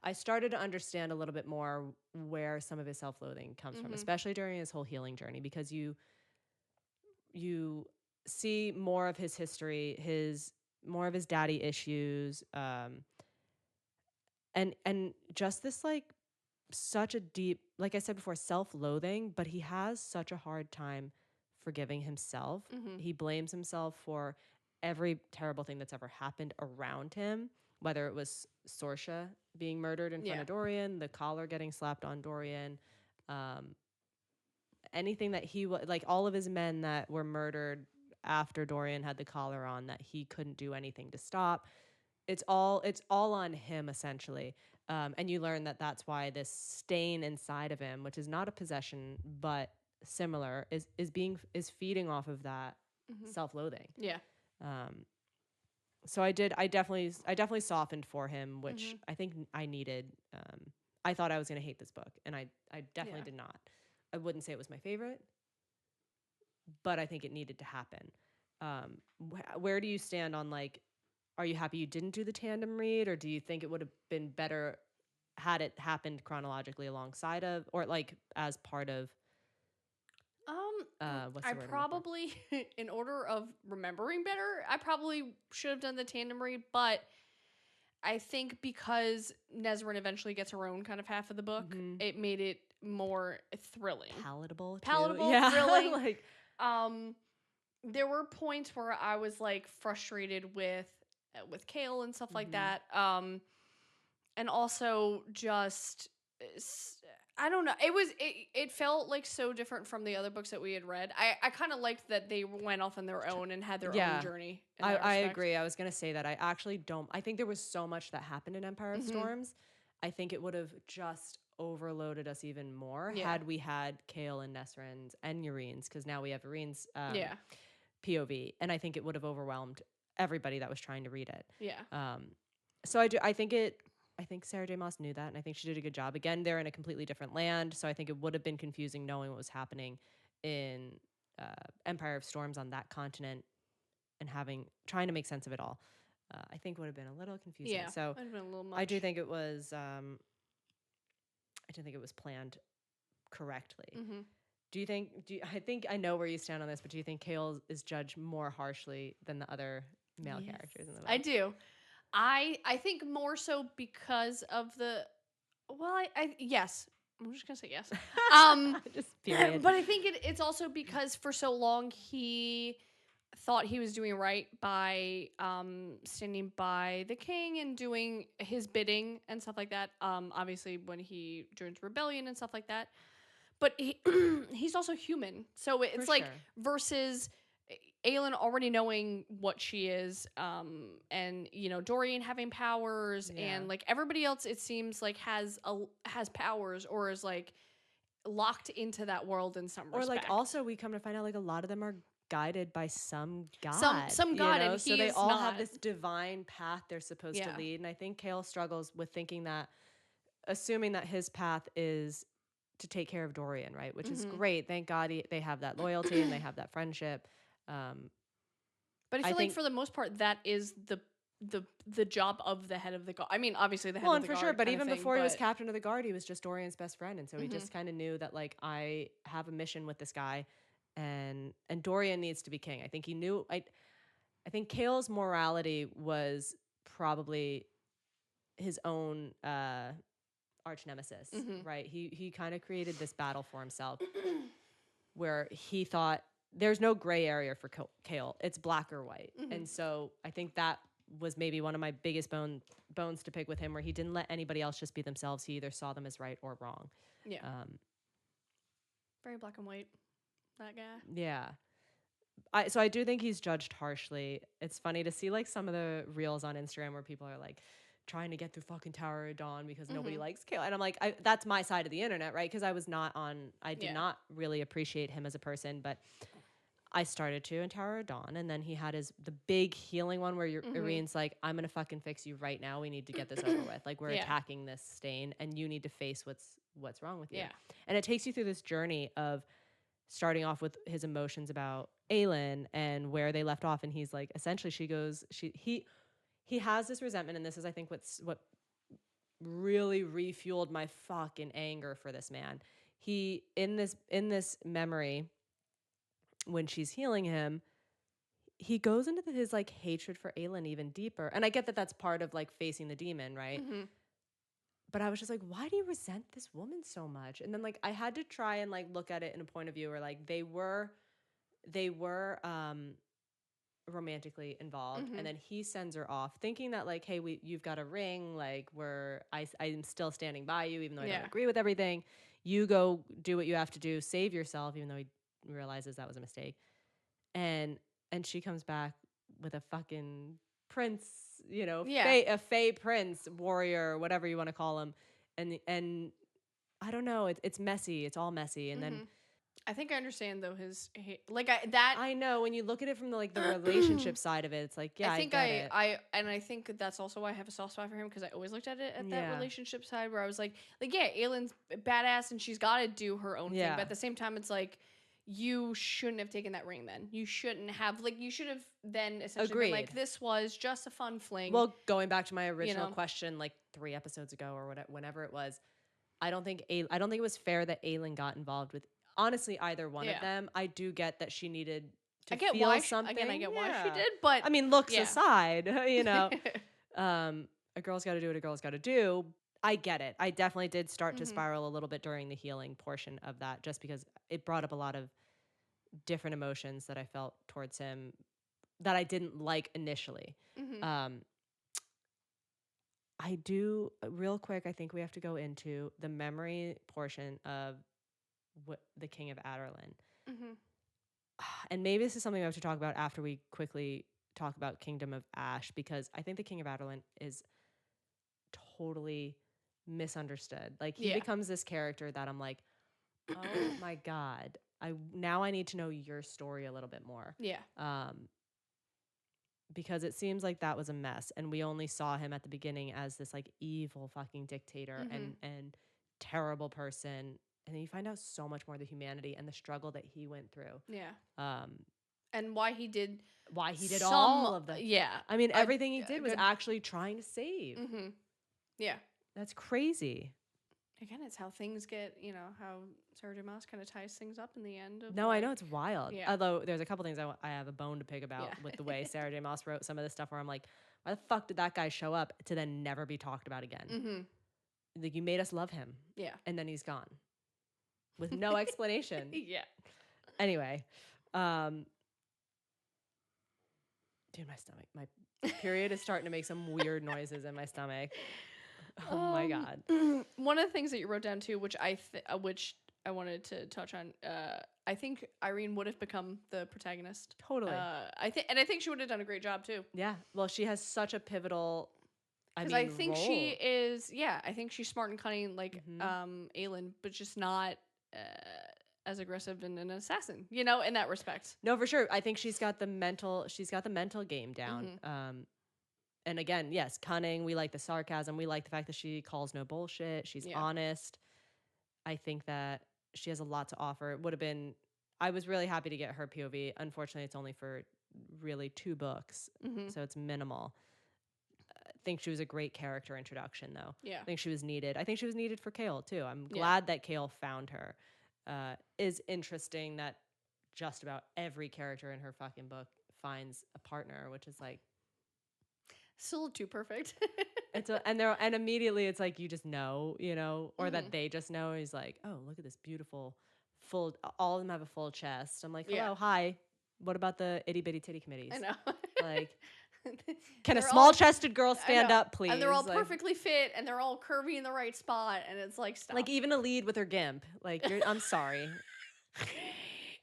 I started to understand a little bit more where some of his self-loathing comes from, especially during his whole healing journey, because you see more of his history, more of his daddy issues, and just this like such a deep, like I said before, self-loathing, but he has such a hard time forgiving himself. He blames himself for every terrible thing that's ever happened around him, whether it was Sorsha being murdered in front of Dorian, the collar getting slapped on Dorian, anything that like all of his men that were murdered after Dorian had the collar on that he couldn't do anything to stop. It's all on him essentially. And you learn that that's why this stain inside of him, which is not a possession but similar, is feeding off of that self-loathing. Yeah. So I definitely softened for him, which I think I needed. I thought I was going to hate this book, and I definitely did not. I wouldn't say it was my favorite, but I think it needed to happen. Where do you stand on, like, are you happy you didn't do the tandem read, or do you think it would have been better had it happened chronologically alongside of, or like as part of? I probably, in order of remembering better, I probably should have done the tandem read, but I think because Nesrin eventually gets her own kind of half of the book, it made it more thrilling, palatable, yeah. Thrilling. Like, there were points where I was like frustrated with Kale and stuff like that, and also just. I don't know. It felt like so different from the other books that we had read. I kind of liked that they went off on their own and had their own journey. I agree. I was going to say that. I actually don't. I think there was so much that happened in Empire of Storms. I think it would have just overloaded us even more had we had Kale and Nesrin's and Yrene's, because now we have Yrene's POV. And I think it would have overwhelmed everybody that was trying to read it. Yeah. So I think Sarah J. Maas knew that, and I think she did a good job. Again, they're in a completely different land, so I think it would have been confusing knowing what was happening in Empire of Storms on that continent and trying to make sense of it all. I think would have been a little confusing. Yeah, so would have been a little much. I do think it was. I do think it was planned correctly. Do you think? I think I know where you stand on this, but do you think Kale is judged more harshly than the other male characters in the book? I do. I think more so because of the. Well, I yes. I'm just gonna say yes. Just period. But I think it's also because for so long he thought he was doing right by standing by the king and doing his bidding and stuff like that. Obviously when he joins rebellion and stuff like that. But he's also human, so it's for like versus Aelin already knowing what she is, and Dorian having powers, and like everybody else, it seems like has powers or is like locked into that world in some respect. Or like also we come to find out like a lot of them are guided by some god, some god, and so they all have this divine path they're supposed to lead. And I think Kale struggles with thinking that, assuming that his path is to take care of Dorian, right? Which is great. Thank God they have that loyalty and they have that friendship. But I feel like for the most part, that is the the job of the head of the guard. I mean, obviously the head Well, of and the for guard sure, but kind of even thing, before he was but captain of the guard, he was just Dorian's best friend, and so he mhm. just kind of knew that like I have a mission with this guy, and Dorian needs to be king. I think he knew. I think Kale's morality was probably his own arch nemesis, Mhm. right? He kind of created this battle for himself where he thought there's no gray area for Kale. It's black or white. Mhm. And so I think that was maybe one of my biggest bones to pick with him, where he didn't let anybody else just be themselves. He either saw them as right or wrong. Yeah. Um, Very black and white. That guy. yeah. So I do think he's judged harshly. It's funny to see like some of the reels on Instagram where people are like trying to get through fucking Tower of Dawn because nobody Mhm. likes Kale. And I'm like, that's my side of the internet, right? Because I did Yeah. not really appreciate him as a person, but I started to in Tower of Dawn, and then he had the big healing one where Mhm. Irene's like, I'm gonna fucking fix you right now. We need to get this over with. Like we're Yeah. attacking this stain, and you need to face what's wrong with you. Yeah. And it takes you through this journey of starting off with his emotions about Aelin and where they left off, and he's like, essentially, he has this resentment, and this is I think what really refueled my fucking anger for this man. He in this memory when she's healing him, he goes into his like hatred for Aelin even deeper. And I get that that's part of like facing the demon, right? Mhm. But I was just like, why do you resent this woman so much? And then like I had to try and like look at it in a point of view where like they were romantically involved, and Mhm. then he sends her off thinking that like, hey, you've got a ring, like I'm still standing by you even though I don't Yeah. agree with everything. You go do what you have to do, save yourself, even though he realizes that was a mistake. And she comes back with a fucking prince, Yeah. a fey prince, warrior, whatever you want to call him. And I don't know, it's messy, it's all messy. And then Mhm. I think I understand though like I that I know when you look at it from the relationship side of it, it's like, I yeah, I think get it. I think that's also why I have a soft spot for him because I always looked at it at that Yeah. relationship side where I was like yeah, Aylin's badass and she's got to do her own thing, Yeah. but at the same time it's like you shouldn't have taken that ring then. You shouldn't have like you should have then essentially been like Agreed. this was just a fun fling. Well, going back to my original know? question, like 3 episodes ago or whatever, whenever it was, I don't think it was fair that Aelin got involved with honestly either one of Yeah. them. I do get that she needed to I get feel why something. I get why she Yeah. did, but I mean, looks yeah. aside, a girl's got to do what a girl's got to do. I get it. I definitely did start to Mhm. spiral a little bit during the healing portion of that, just because it brought up a lot of different emotions that I felt towards him that I didn't like initially. Mhm. Um, I do real quick. I think we have to go into the memory portion of the King of Adarlan, Mhm. and maybe this is something we have to talk about after we quickly talk about Kingdom of Ash, because I think the King of Adarlan is totally misunderstood. Like he Yeah. becomes this character that I'm like, oh my god, I need to know your story a little bit more. Yeah. Because it seems like that was a mess, and we only saw him at the beginning as this like evil fucking dictator Mhm. and terrible person, and then you find out so much more of the humanity and the struggle that he went through. Yeah. Um, And why he did all of the. yeah. I mean, A, everything he did a was good actually trying to save. Mhm. Yeah. That's crazy. Again, it's how things get, how Sarah J. Maas kind of ties things up in the end of No, I know like, it's wild. yeah. Although there's a couple things I have a bone to pick about Yeah. with the way Sarah J. Maas wrote some of this stuff, where I'm like, why the fuck did that guy show up to then never be talked about again? Mhm. Like, you made us love him, Yeah. and then he's gone with no explanation. Yeah. Anyway, dude, my stomach, my period is starting to make some weird noises in my stomach. Oh my god. One of the things that you wrote down too, which which I wanted to touch on, I think Irene would have become the protagonist. Totally. I think she would have done a great job too. Yeah. Well, she has such a pivotal. Because I think role. she is, yeah, I think she's smart and cunning like Mhm. Aelin, but just not as aggressive and an assassin, in that respect. No, for sure. I think she's got the mental game down. And again, yes, cunning. We like the sarcasm. We like the fact that she calls no bullshit. She's Yeah. honest. I think that she has a lot to offer. It would have been. I was really happy to get her POV. Unfortunately, it's only for really 2 books, so it's minimal. think she was a great character introduction, though. Yeah. I think she was needed. I think she was needed for Kale, too. I'm Yeah. glad that Kale found her. Is interesting that just about every character in her fucking book finds a partner, which is like, Still too perfect. and immediately it's like you just know, you know, or Mhm. that they just know. He's like, oh, look at this beautiful full. All of them have a full chest. I'm like, hello, Yeah. hi. What about the itty bitty titty committees? I know. Like, can a They're small all- chested girl I stand know. up, please? And they're all Like, perfectly fit, and they're all curvy in the right spot, and it's like, stop. like even a lead with her gimp. Like, I'm sorry.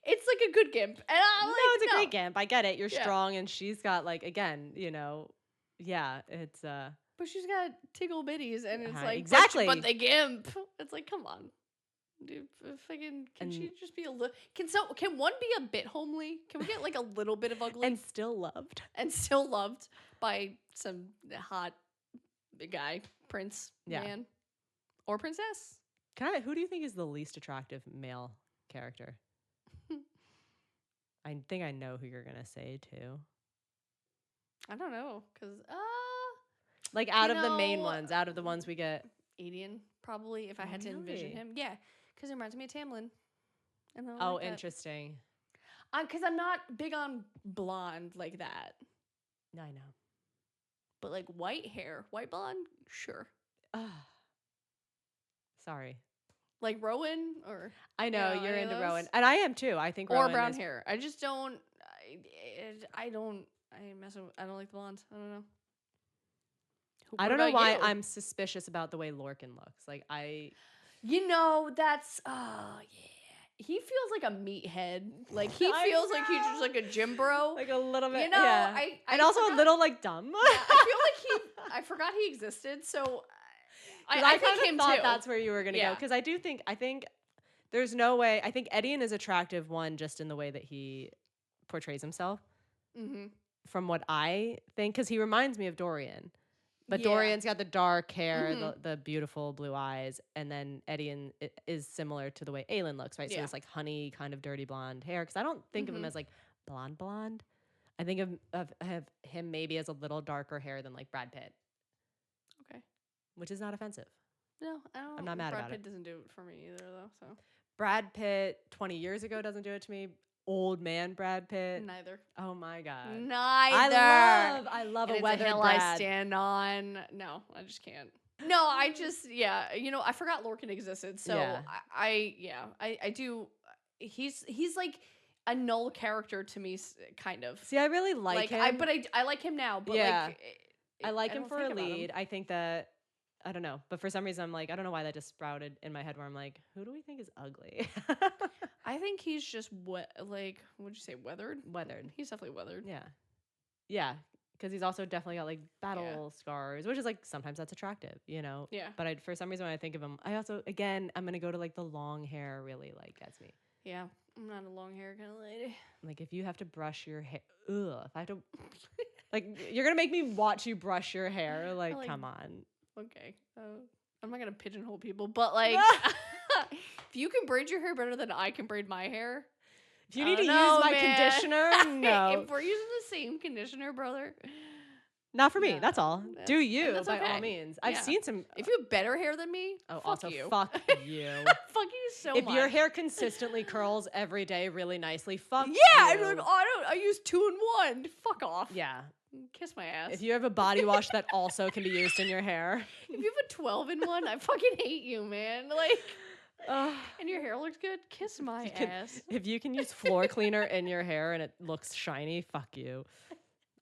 It's like a good gimp, and I'm No, like, it's a great gimp. I get it. You're Yeah. strong, and she's got like again, you know, yeah, it's But she's got tickle bitties, and it's like, exactly. But the gimp. It's like, come on, dude. Fucking, can And- she just be a little? Can one be a bit homely? Can we get like a little bit of ugly and still loved. and still loved by some hot guy, prince, Yeah. man, or princess? Who do you think is the least attractive male character? I think I know who you're gonna say too. I don't know, cause Like out You of the main know, ones, out of the ones we get. Adian probably if I had to envision Really? him. Yeah, because it reminds me of Tamlin. And I Oh, like that. interesting. Because I'm not big on blonde like that, No, I know. but like white hair, white blonde, sure. Sorry. Like Rowan or I know You know, you're any of into those? Rowan, and I am too. I think or Rowan brown is, hair. I just don't. I don't. I don't like the blonde. I don't know. I What don't know about why you? I'm suspicious about the way Lorcan looks. Like You know, that's yeah. He feels like a meathead. Like he I feels like he's just like a gym bro. like a little bit, You know, yeah. I and also forgot- a little like dumb. Yeah, I feel like I forgot he existed. So I think kind him of thought too. that's where you were gonna go Yeah. because I think there's no way. I think Edian is attractive one just in the way that he portrays himself. Mm-hmm. From what I think, because he reminds me of Dorian. But Yeah. Dorian's got the dark hair, Mhm. the beautiful blue eyes, and then Edian is similar to the way Aelin looks, right? So Yeah. it's like honey, kind of dirty blonde hair. Because I don't think of him Mhm. as like blonde. I think of him maybe as a little darker hair than like Brad Pitt, Okay. which is not offensive. No, I don't. I'm not mad Brad about Pitt it. doesn't do it for me either, though. So Brad Pitt 20 years ago doesn't do it to me. Old man Brad Pitt. neither. Oh my god. Neither. I love And a it's weathered hill Brad. I stand on. No, I just can't. No, I just You know, I forgot Lorcan existed. So Yeah. I do. He's like a null character to me, kind of. See, I really like him. I like him now. But Yeah. like, I like him don't for a think about him. lead. I think that I don't know, but for some reason I'm like I don't know why that just sprouted in my head where I'm like, who do we think is ugly? I think he's just like what'd you say, weathered? Weathered. He's definitely weathered. Yeah, because he's also definitely got like battle scars, which is like sometimes that's attractive, you know. Yeah. But for some reason when I think of him, I also I'm gonna go to like the long hair really like gets me. Yeah. I'm not a long hair kind of lady. Like if you have to brush your hair, if I have to, like you're gonna make me watch you brush your hair. Like, like- come on. Okay. I'm not gonna pigeonhole people, but like, if you can braid your hair better than I can braid my hair, If you I need to don't know, use my man. conditioner, no, if we're using the same conditioner, brother, not for me. No, That's all. that's- Do you that's by all okay. means? I've Yeah. seen some. if you have better hair than me, Oh, fuck also you. fuck you. Fuck you so If much. your hair consistently curls every day really nicely, fuck yeah, you. I'm like, oh, I use 2-in-1. Fuck off. Yeah. Kiss my ass. If you have a body wash that also can be used in your hair. If you have a 12-in-1, I fucking hate you, man. Like, Ugh. and your hair looks good, kiss my can- ass. If you can use floor cleaner in your hair and it looks shiny, fuck you.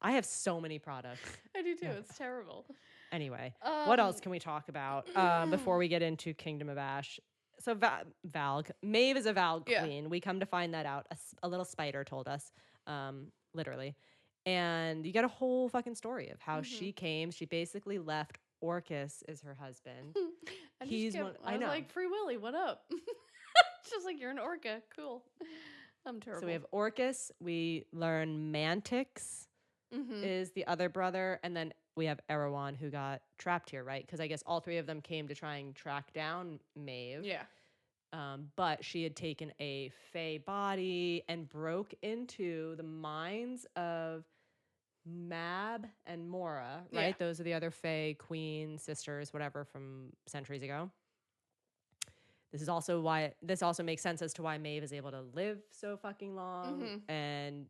I have so many products. I do too. Yeah. It's terrible. Anyway, what else can we talk about before we get into Kingdom of Ash? So Val, Maeve is a Val Yeah. queen. We come to find that out. A little spider told us, literally. And you get a whole fucking story of how she came. She basically left. Orcus is her husband. He's one. I I was know. like, Free Willy, what up? Just like, you're an orca. Cool. I'm terrible. So we have Orcus. We learn Mantix Mm-hmm. is the other brother, and then we have Erewhon who got trapped here, right? Because I guess all three of them came to try and track down Maeve. Yeah. But she had taken a Fey body and broke into the minds of Mab and Mora, Yeah. right? Those are the other Fae queen sisters, whatever, from centuries ago. This also makes sense as to why Maeve is able to live so fucking long and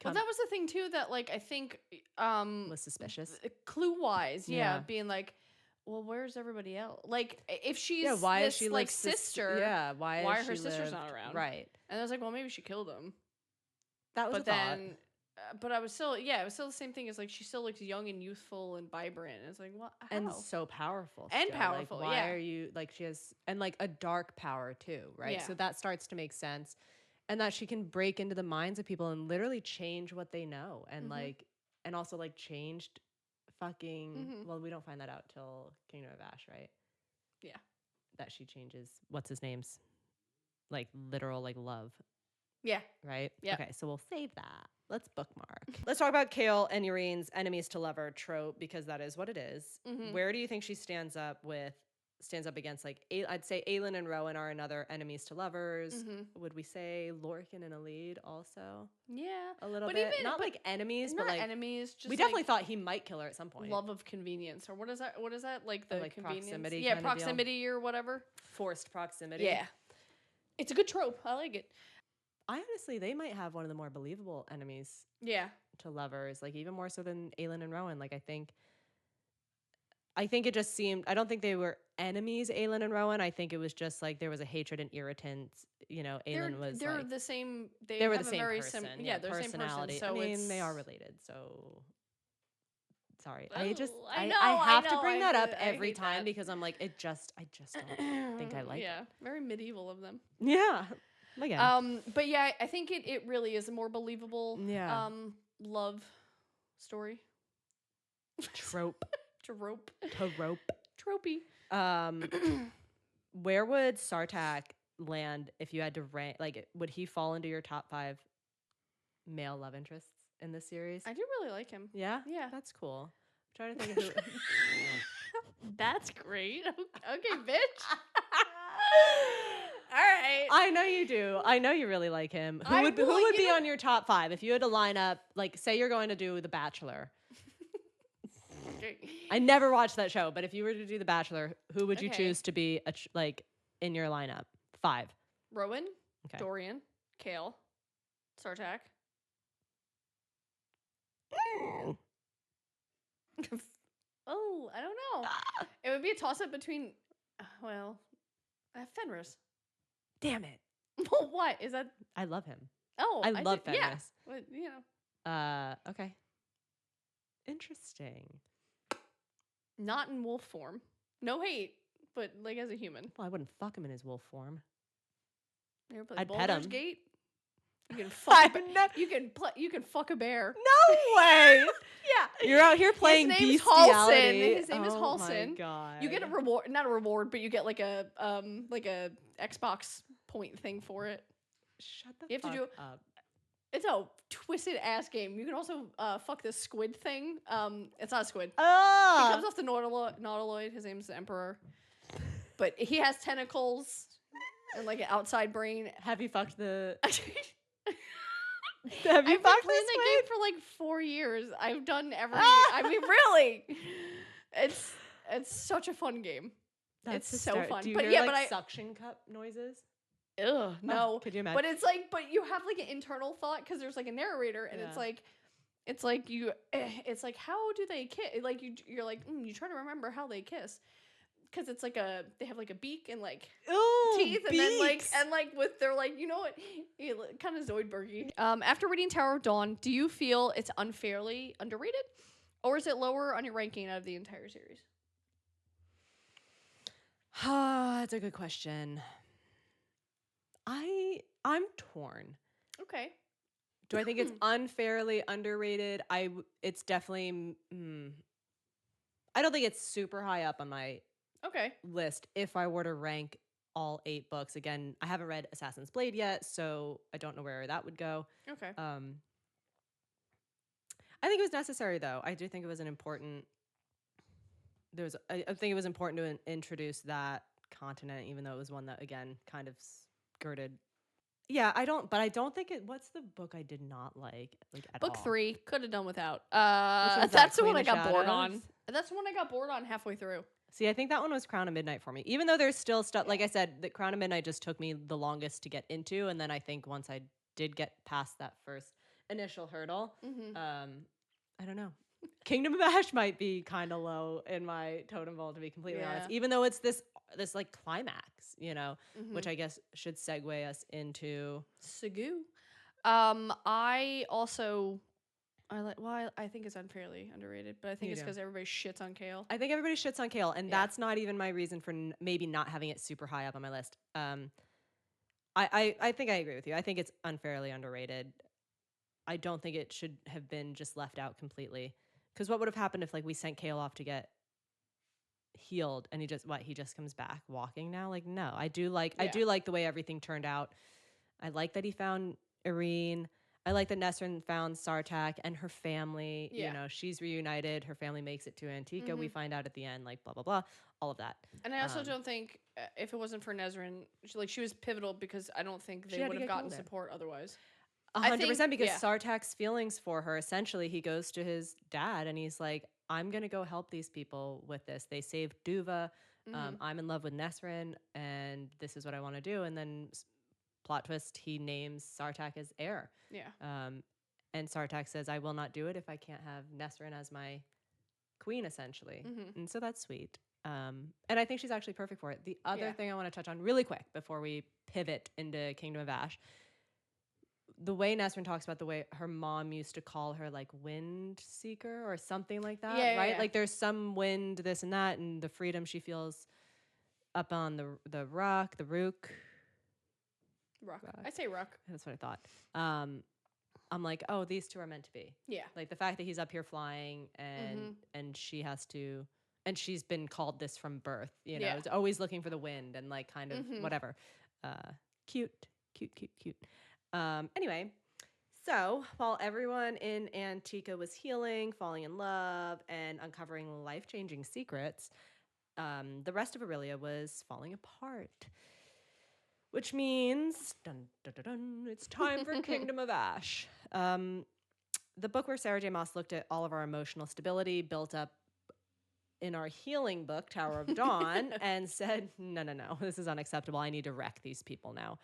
Well, that was the thing too that like I think was suspicious. clue wise, Yeah. being like, well, where's everybody else? Like if she's Yeah, why this is she like like sister, yeah, why are is her she sisters lived? not around? Right. And I was like, well, maybe she killed him. That was a But thought. then, but I was still, it was still the same thing as like she still looks young and youthful and vibrant. And it's like, what? How? And so powerful. And still. powerful, Like, why yeah. are you like she has and like a dark power too, right? Yeah. So that starts to make sense. And that she can break into the minds of people and literally change what they know. And like and also like changed fucking well, we don't find that out till Kingdom of Ash, right? Yeah. That she changes what's his name's like literal like love. Yeah. Right? Yeah. Okay, so we'll save that. Let's bookmark. Let's talk about Kale and Urine's enemies to lover trope because that is what it is. Where do you think she stands up against like I'd say Aelin and Rowan are another enemies to lovers. Would we say Lorcan and Alid also? Yeah. A little But bit. even- Not but like enemies, Not but like enemies. Just we like, definitely thought he might kill her at some point. love of convenience, or what is that? What is that? Like the like convenience? proximity Yeah, kinda deal? proximity or whatever. Forced proximity. Yeah. It's a good trope. I like it. I honestly, they might have one of the more believable enemies Yeah. to lovers, like even more so than Aelin and Rowan. Like I think it just seemed I don't think they were enemies, Aelin and Rowan. I think it was just like there was a hatred and irritant. You know, Aelin was they're like the same. they were have the a same very person. yeah, they're the same person. personality. So I mean, it's, they are related. So sorry, I I know, have I to know, bring I that up do- I every hate time that. because I'm like I just don't think I like yeah, very medieval of them. it. Yeah, again. But yeah, I think it really is a more believable Yeah. love story. Trope. Trope. To rope. Tropey. Where would Sartak land if you had to rank? Like, would he fall into your top 5 male love interests in this series? I do really like him. Yeah, Yeah. that's cool. I'm trying to think of who. That's great. Okay, bitch. All right. I know you do. I know you really like him. Who I would will, be on your top 5 if you had to line up? Like, say you're going to do The Bachelor. Okay. I never watched that show, but if you were to do The Bachelor, who would you Okay. choose to be like in your lineup? 5. Rowan, Okay. Dorian, Kale, Sartak. Oh, I don't know. It would be a toss up between, Fenris. Damn it. What is that? I love him. Oh, I love did, yeah. Fenris. But, you know, Okay. Interesting. not in wolf form. No hate, but like as a human. Well, I wouldn't fuck him in his wolf form. You ever play I'd pet Baldur's him. Gate? You can fuck. You can fuck a bear. No way. Yeah, You're out here playing His name's bestiality. Halson. His name is Oh Halson. my god. You get a reward, not a reward, but you get like a Xbox point thing for it. Shut the You have to fuck do- up. It's a twisted ass game. You can also fuck this squid thing. It's not a squid. He Oh. comes off the nautiloid. His name's the Emperor, but he has tentacles and like an outside brain. Have you fucked the I've Have you been fucked playing this that squid? game for like 4 years. I've done every. I mean, really, it's such a fun game. That's it's so fun. Do you But hear, yeah, like, but I- suction cup noises? Ugh, no. Could you imagine? But it's like, but you have like an internal thought because there's like a narrator, and Yeah. it's like you, it's like how do they kiss? Like you're like you try to remember how they kiss, because it's like they have like a beak and like Ooh, teeth, and then beaks. with they're like you know what, kind of Zoidbergy. After reading Tower of Dawn, do you feel it's unfairly underrated, or is it lower on your ranking out of the entire series? That's a good question. I'm torn. Okay. Do I think it's unfairly underrated? It's definitely. I don't think it's super high up on my Okay. list. If I were to rank all 8 books, again, I haven't read Assassin's Blade yet, so I don't know where that would go. Okay. I think it was necessary, though. I do think it was an important. I think it was important to introduce that continent, even though it was one that again kind of skirted Yeah, I don't think what's the book I did not like at Book all? 3 could have done without. Which one's that? That's the Queen one I of got bored Shadows? on. That's the one I got bored on halfway through. See, I think that one was Crown of Midnight for me. Even though there's still stuff, like I said, the Crown of Midnight just took me the longest to get into, and then I think once I did get past that first initial hurdle, Mm-hmm. I don't know. Kingdom of Ash might be kind of low in my totem pole, to be completely honest. Yeah. Even though it's this like climax, Mm-hmm. which I guess should segue us into. Segu. I also I like. Well, I think it's unfairly underrated, but I think You it's do. because everybody shits on Kale. I think everybody shits on Kale, and Yeah. that's not even my reason for maybe not having it super high up on my list. I think I agree with you. I think it's unfairly underrated. I don't think it should have been just left out completely. Because what would have happened if like we sent Kale off to get healed and he just comes back walking now? Like no, I Yeah. do like the way everything turned out. I like that he found Irene. I like that Nesrin found Sartak and her family. Yeah. She's reunited. Her family makes it to Antika. Mm-hmm. We find out at the end, like blah blah blah, all of that. And I also Um, don't think if it wasn't for Nezrin, she was pivotal because I don't think she they had would to have get gotten killed there. support otherwise. I think 100% because yeah. Sartak's feelings for her, essentially, he goes to his dad and he's like, I'm going to go help these people with this. They saved Duva. Mm-hmm. I'm in love with Nesrin and this is what I want to do. And then, plot twist, he names Sartak as heir. Yeah. And Sartak says, I will not do it if I can't have Nesrin as my queen, essentially. Mm-hmm. And so that's sweet. And I think she's actually perfect for it. The other Yeah. thing I want to touch on really quick before we pivot into Kingdom of Ash, the way Nesrin talks about the way her mom used to call her like wind seeker or something like that, Yeah, right? yeah. Like there's some wind, this and that, and the freedom she feels up on the rock, the rook. Ruck. Rock. I say Ruck. That's what I thought. I'm like, oh, these two are meant to be. Yeah. Like the fact that he's up here flying and she has to, and she's been called this from birth. Yeah. Is always looking for the wind and like kind of whatever. Cute, cute, cute, cute. Anyway, so while everyone in Antika was healing, falling in love, and uncovering life-changing secrets, the rest of Aurelia was falling apart. Which means, dun, dun, dun, dun, it's time for Kingdom of Ash. The book where Sarah J. Maas looked at all of our emotional stability built up in our healing book, Tower of Dawn, and said, no, this is unacceptable. I need to wreck these people now.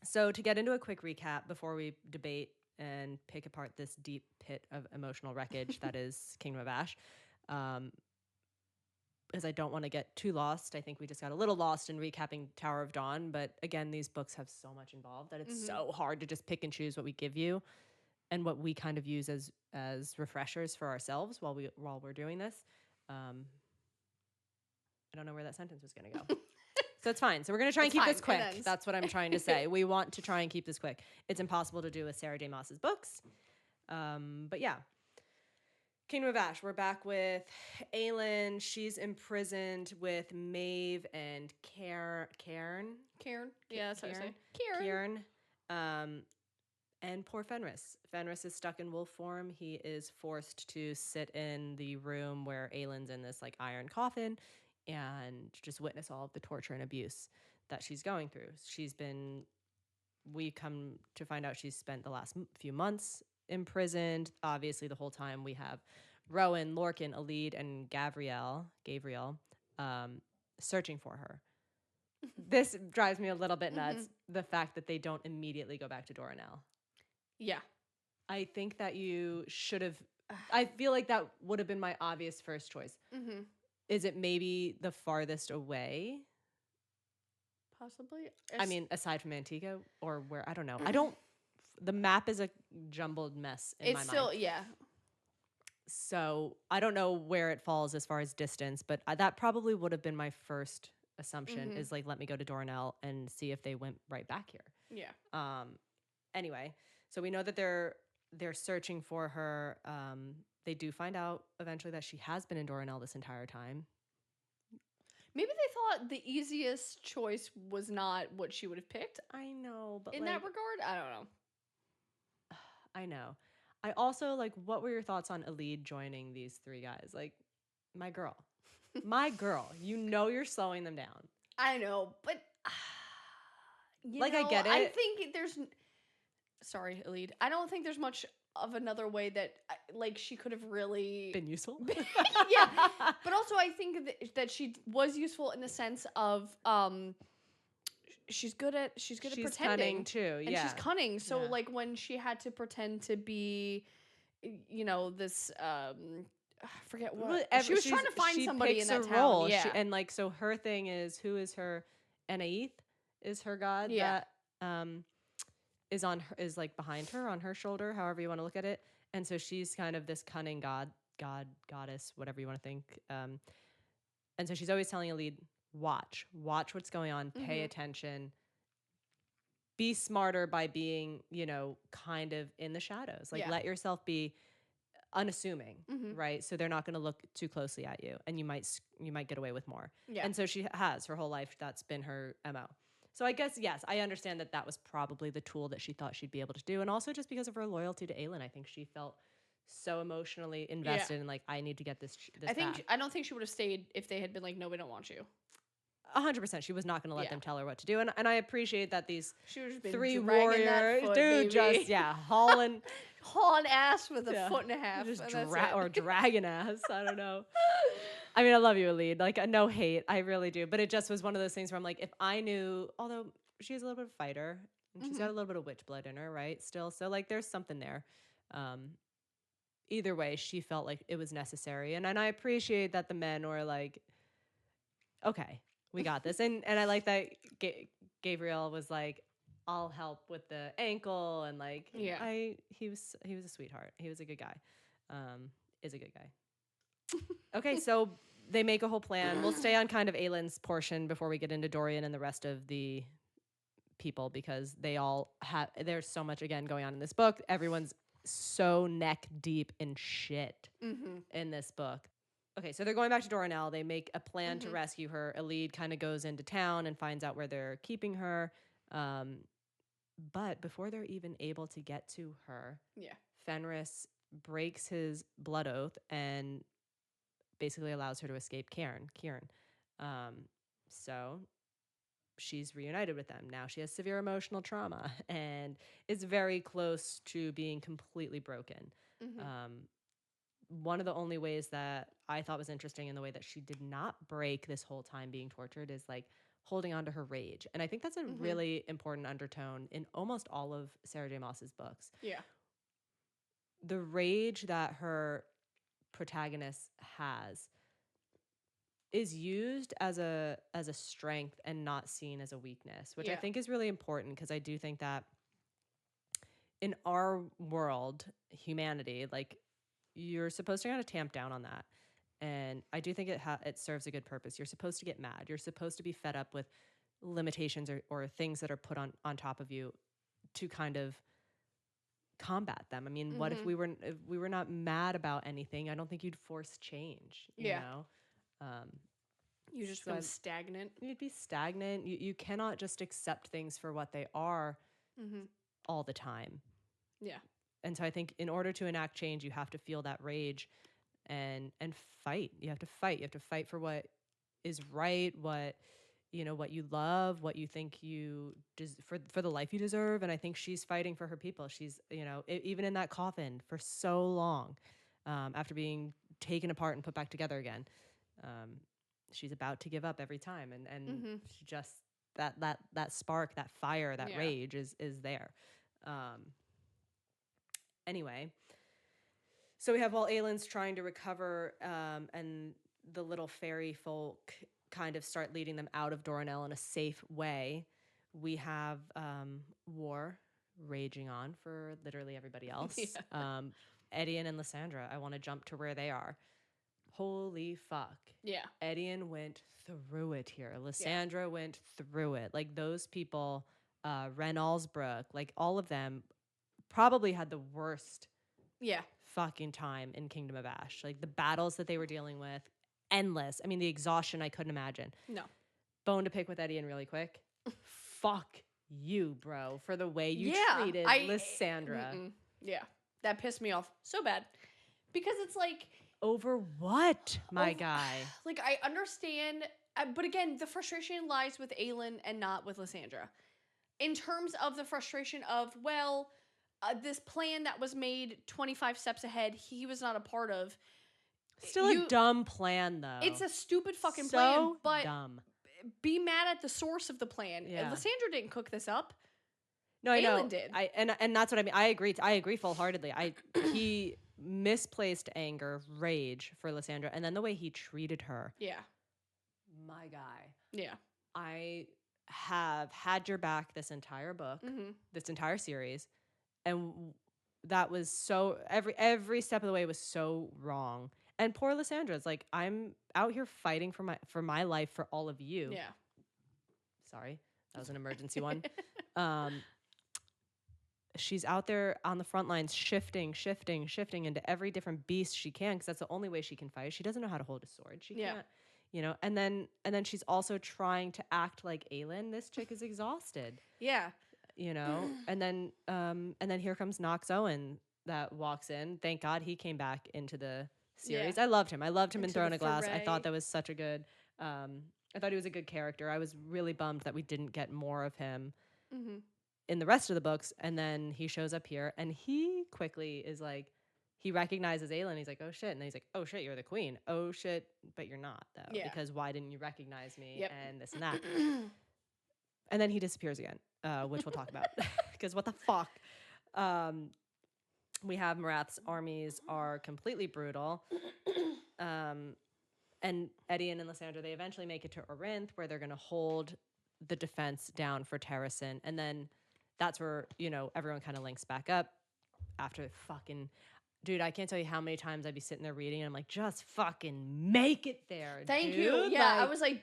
So to get into a quick recap before we debate and pick apart this deep pit of emotional wreckage that is Kingdom of Ash, because I don't want to get too lost. I think we just got a little lost in recapping Tower of Dawn, but again, these books have so much involved that it's so hard to just pick and choose what we give you and what we kind of use as refreshers for ourselves while we're doing this. I don't know where that sentence was going to go. So it's fine. So we're going to try and keep this quick. That's what I'm trying to say. We want to try and keep this quick. It's impossible to do with Sarah J. Maas's books. But yeah. Kingdom of Ash, we're back with Aelin. She's imprisoned with Maeve and Cairn. Yeah, that's how I say. Cairn. And poor Fenris. Fenris is stuck in wolf form. He is forced to sit in the room where Aelin's in this like iron coffin and just witness all of the torture and abuse that she's going through. We come to find out she's spent the last few months imprisoned. Obviously, the whole time we have Rowan, Lorcan, Alid, and Gavriel searching for her. This drives me a little bit nuts, the fact that they don't immediately go back to Doranel. Yeah. I think that you should have... I feel like that would have been my obvious first choice. Mm-hmm. Is it maybe the farthest away? Possibly. I mean, aside from Antigua or where... I don't know. The map is a jumbled mess in my mind. It's still, yeah. So I don't know where it falls as far as distance, but that probably would have been my first assumption is like, let me go to Doranel and see if they went right back here. Yeah. Anyway, so we know that they're searching for her. They do find out eventually that she has been in Doranel this entire time. Maybe they thought the easiest choice was not what she would have picked. I know, but in that regard, I don't know. I know. I also, like, what were your thoughts on Alid joining these three guys? Like, my girl. My girl. You know you're slowing them down. I know, but Like, I get I it. think there's. Sorry, Elid. I don't think there's much of another way that, like, she could have really. Been useful. Yeah. But also, I think that she was useful in the sense of. She's good at pretending. She's cunning too. And Yeah. she's cunning. So, Yeah. like, when she had to pretend to be, this. I forget what she was trying to find somebody in that town. Role. Yeah. And like, so her thing is, who is her Anaith is her god that is on her, is like behind her, on her shoulder, however you want to look at it. And so she's kind of this cunning goddess, whatever you want to think. And so she's always telling Elid, watch what's going on, pay attention, be smarter by being, kind of in the shadows. Like, let yourself be unassuming, right? So they're not going to look too closely at you, and you might get away with more. Yeah. And so she has her whole life. That's been her MO. So I guess, yes, I understand that was probably the tool that she thought she'd be able to do. And also just because of her loyalty to Aelin, I think she felt so emotionally invested in, like, I need to get this back. I don't think she would have stayed if they had been like, no, we don't want you. 100%. She was not going to let them tell her what to do. And I appreciate that these three warriors, just, hauling ass with a foot and a half. Just or dragging ass. I don't know. I mean, I love you, Elid. Like, no hate. I really do. But it just was one of those things where I'm like, if I knew, although she's a little bit of a fighter, and she's got a little bit of witch blood in her, right? Still. So, like, there's something there. Either way, she felt like it was necessary. And I appreciate that the men were like, okay, we got this. And I like that Gabriel was like, I'll help with the ankle. And like, he was a sweetheart. He was a good guy. Is a good guy. Okay, so they make a whole plan. We'll stay on kind of Aelin's portion before we get into Dorian and the rest of the people, because they all have, there's so much, again, going on in this book. Everyone's so neck deep in shit in this book. Okay, so they're going back to Doranel. They make a plan to rescue her. Elid kind of goes into town and finds out where they're keeping her. But before they're even able to get to her, Fenris breaks his blood oath and basically allows her to escape Kieran. So she's reunited with them. Now she has severe emotional trauma and is very close to being completely broken. One of the only ways that I thought was interesting in the way that she did not break this whole time being tortured is like holding on to her rage. And I think that's a really important undertone in almost all of Sarah J. Maas's books. Yeah. The rage that her protagonist has is used as a strength and not seen as a weakness, which I think is really important, because I do think that in our world, humanity, like, you're supposed to kind of tamp down on that. And I do think it serves a good purpose. You're supposed to get mad. You're supposed to be fed up with limitations or things that are put on top of you to kind of combat them. I mean, what if we were not mad about anything? I don't think you'd force change, you know? You just become stagnant. You'd be stagnant. You cannot just accept things for what they are all the time. Yeah. And so I think in order to enact change, you have to feel that rage and fight. You have to fight. You have to fight for what is right, what you love, what you think for the life you deserve. And I think she's fighting for her people. She's, even in that coffin for so long, after being taken apart and put back together again, she's about to give up every time. And she just, that spark, that fire, that rage is there. Anyway, so we have, while Aelin's trying to recover, and the little fairy folk kind of start leading them out of Doranel in a safe way, we have war raging on for literally everybody else. Edian and Lysandra, I want to jump to where they are. Holy fuck. Yeah. Edian went through it here. Lysandra went through it. Like, those people, Ren Allsbrook, like, all of them probably had the worst fucking time in Kingdom of Ash. Like, the battles that they were dealing with, endless. I mean, the exhaustion I couldn't imagine. No. Bone to pick with Edian really quick. Fuck you, bro, for the way you treated Lysandra. Yeah. That pissed me off so bad. Because it's like... Over what, my guy? Like, I understand... but again, the frustration lies with Aelin and not with Lysandra. in terms of the frustration of, well, this plan that was made 25 steps ahead, he was not a part of. Still a dumb plan, though. It's a stupid fucking so plan, but dumb. Be mad at the source of the plan. Yeah. Lysandra didn't cook this up. No, I know. Aelin did. And that's what I mean. I agree full-heartedly. He misplaced anger, rage for Lysandra, and then the way he treated her. Yeah. My guy. Yeah. I have had your back this entire book, this entire series, and that was so every step of the way was so wrong. And poor Lysandra's like, I'm out here fighting for my life for all of you. Yeah. Sorry, that was an emergency one. She's out there on the front lines, shifting into every different beast she can, because that's the only way she can fight. She doesn't know how to hold a sword. She can't, And then she's also trying to act like Aelin. This chick is exhausted. Yeah. And then here comes Nox Owen that walks in. Thank God he came back into the series. Yeah. I loved him in Throne of Glass. foray. I thought that was such a good. I thought he was a good character. I was really bummed that we didn't get more of him in the rest of the books. And then he shows up here, and he quickly is like, he recognizes Aelin. He's like, oh shit. And then he's like, oh shit, you're the queen. Oh shit, but you're not, though. Yeah. Because why didn't you recognize me? Yep. And this and that. And then he disappears again, which we'll talk about. Because what the fuck? We have Marath's armies are completely brutal. And Edion and Lysandra, they eventually make it to Orinth, where they're going to hold the defense down for Terrasen. And then that's where, everyone kind of links back up after fucking... Dude, I can't tell you how many times I'd be sitting there reading, and I'm like, just fucking make it there, Thank dude. you. Yeah, I was like,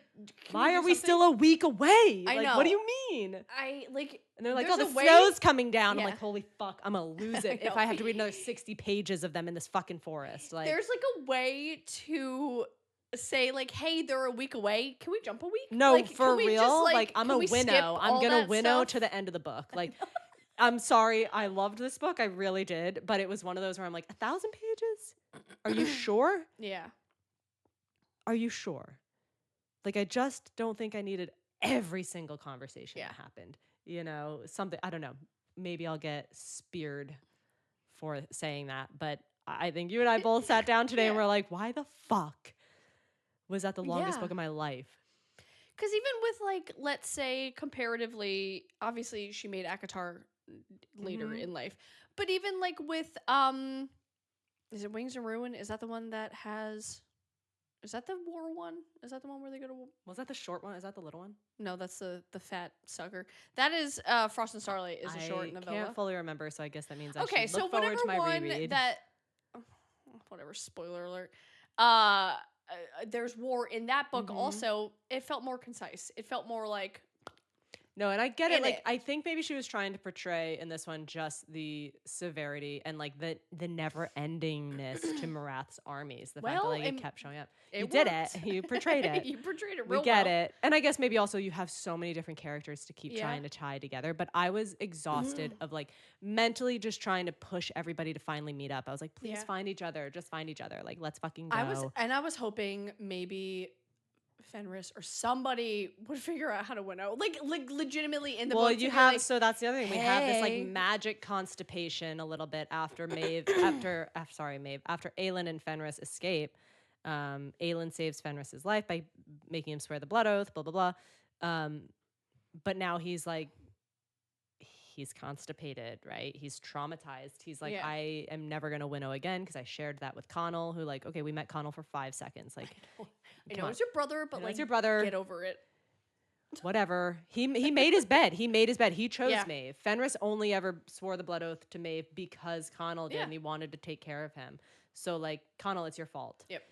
why are we still a week away? I like, know. what do you mean? And they're like, there's oh, the a way- snow's coming down. Yeah. I'm like, holy fuck, I'm gonna lose it if I have to read another 60 pages of them in this fucking forest. Like, there's like a way to say like, hey, they're a week away. Can we jump a week? no, like, for can we real. just, Like, I'm can a we skip winnow. I'm all gonna that winnow stuff? to the end of the book. Like, I'm sorry, I loved this book. I really did. But it was one of those where I'm like, 1,000 pages? Are you sure? Yeah. Are you sure? Like, I just don't think I needed every single conversation that happened. Something, I don't know. Maybe I'll get speared for saying that. But I think you and I both sat down today and we're like, why the fuck was that the longest book of my life? Because even with, like, let's say comparatively, obviously she made ACOTAR later in life. But even like with, is it Wings and Ruin? Is that the one that has... Is that the war one? Is that the one where they go to... Was that the short one? Is that the little one? No, that's the fat sucker. That is Frost and Starlight is a short novella. I can't fully remember, so I guess that means I Okay, should so look forward whatever to my one reread. that... Whatever, spoiler alert. There's war in that book also. It felt more concise. It felt more like... No, and I get it. In Like, it. I think maybe she was trying to portray in this one just the severity and like the never endingness to Marath's armies. The fact that like it kept showing up. You did it. You portrayed it. You portrayed it real We get well. it. And I guess maybe also you have so many different characters to keep trying to tie together. But I was exhausted of like mentally just trying to push everybody to finally meet up. I was like, please find each other. Just find each other. Like, let's fucking go. I was hoping maybe Fenris or somebody would figure out how to winnow. Like legitimately in the book. Well, to you be have, like, so that's the other thing. We have this hey. like magic constipation a little bit after Maeve, after Aelin and Fenris escape. Aelin saves Fenris's life by making him swear the blood oath, blah, blah, blah. But now he's constipated, right? He's traumatized. He's like, I am never going to winnow again, because I shared that with Connell, who like, okay, we met Connell for 5 seconds. Like, I know it's your brother, but like, it's your brother. Get over it. Whatever. He made his bed. He chose Maeve. Fenris only ever swore the blood oath to Maeve because Connell did, and he wanted to take care of him. So like, Connell, it's your fault. Yep.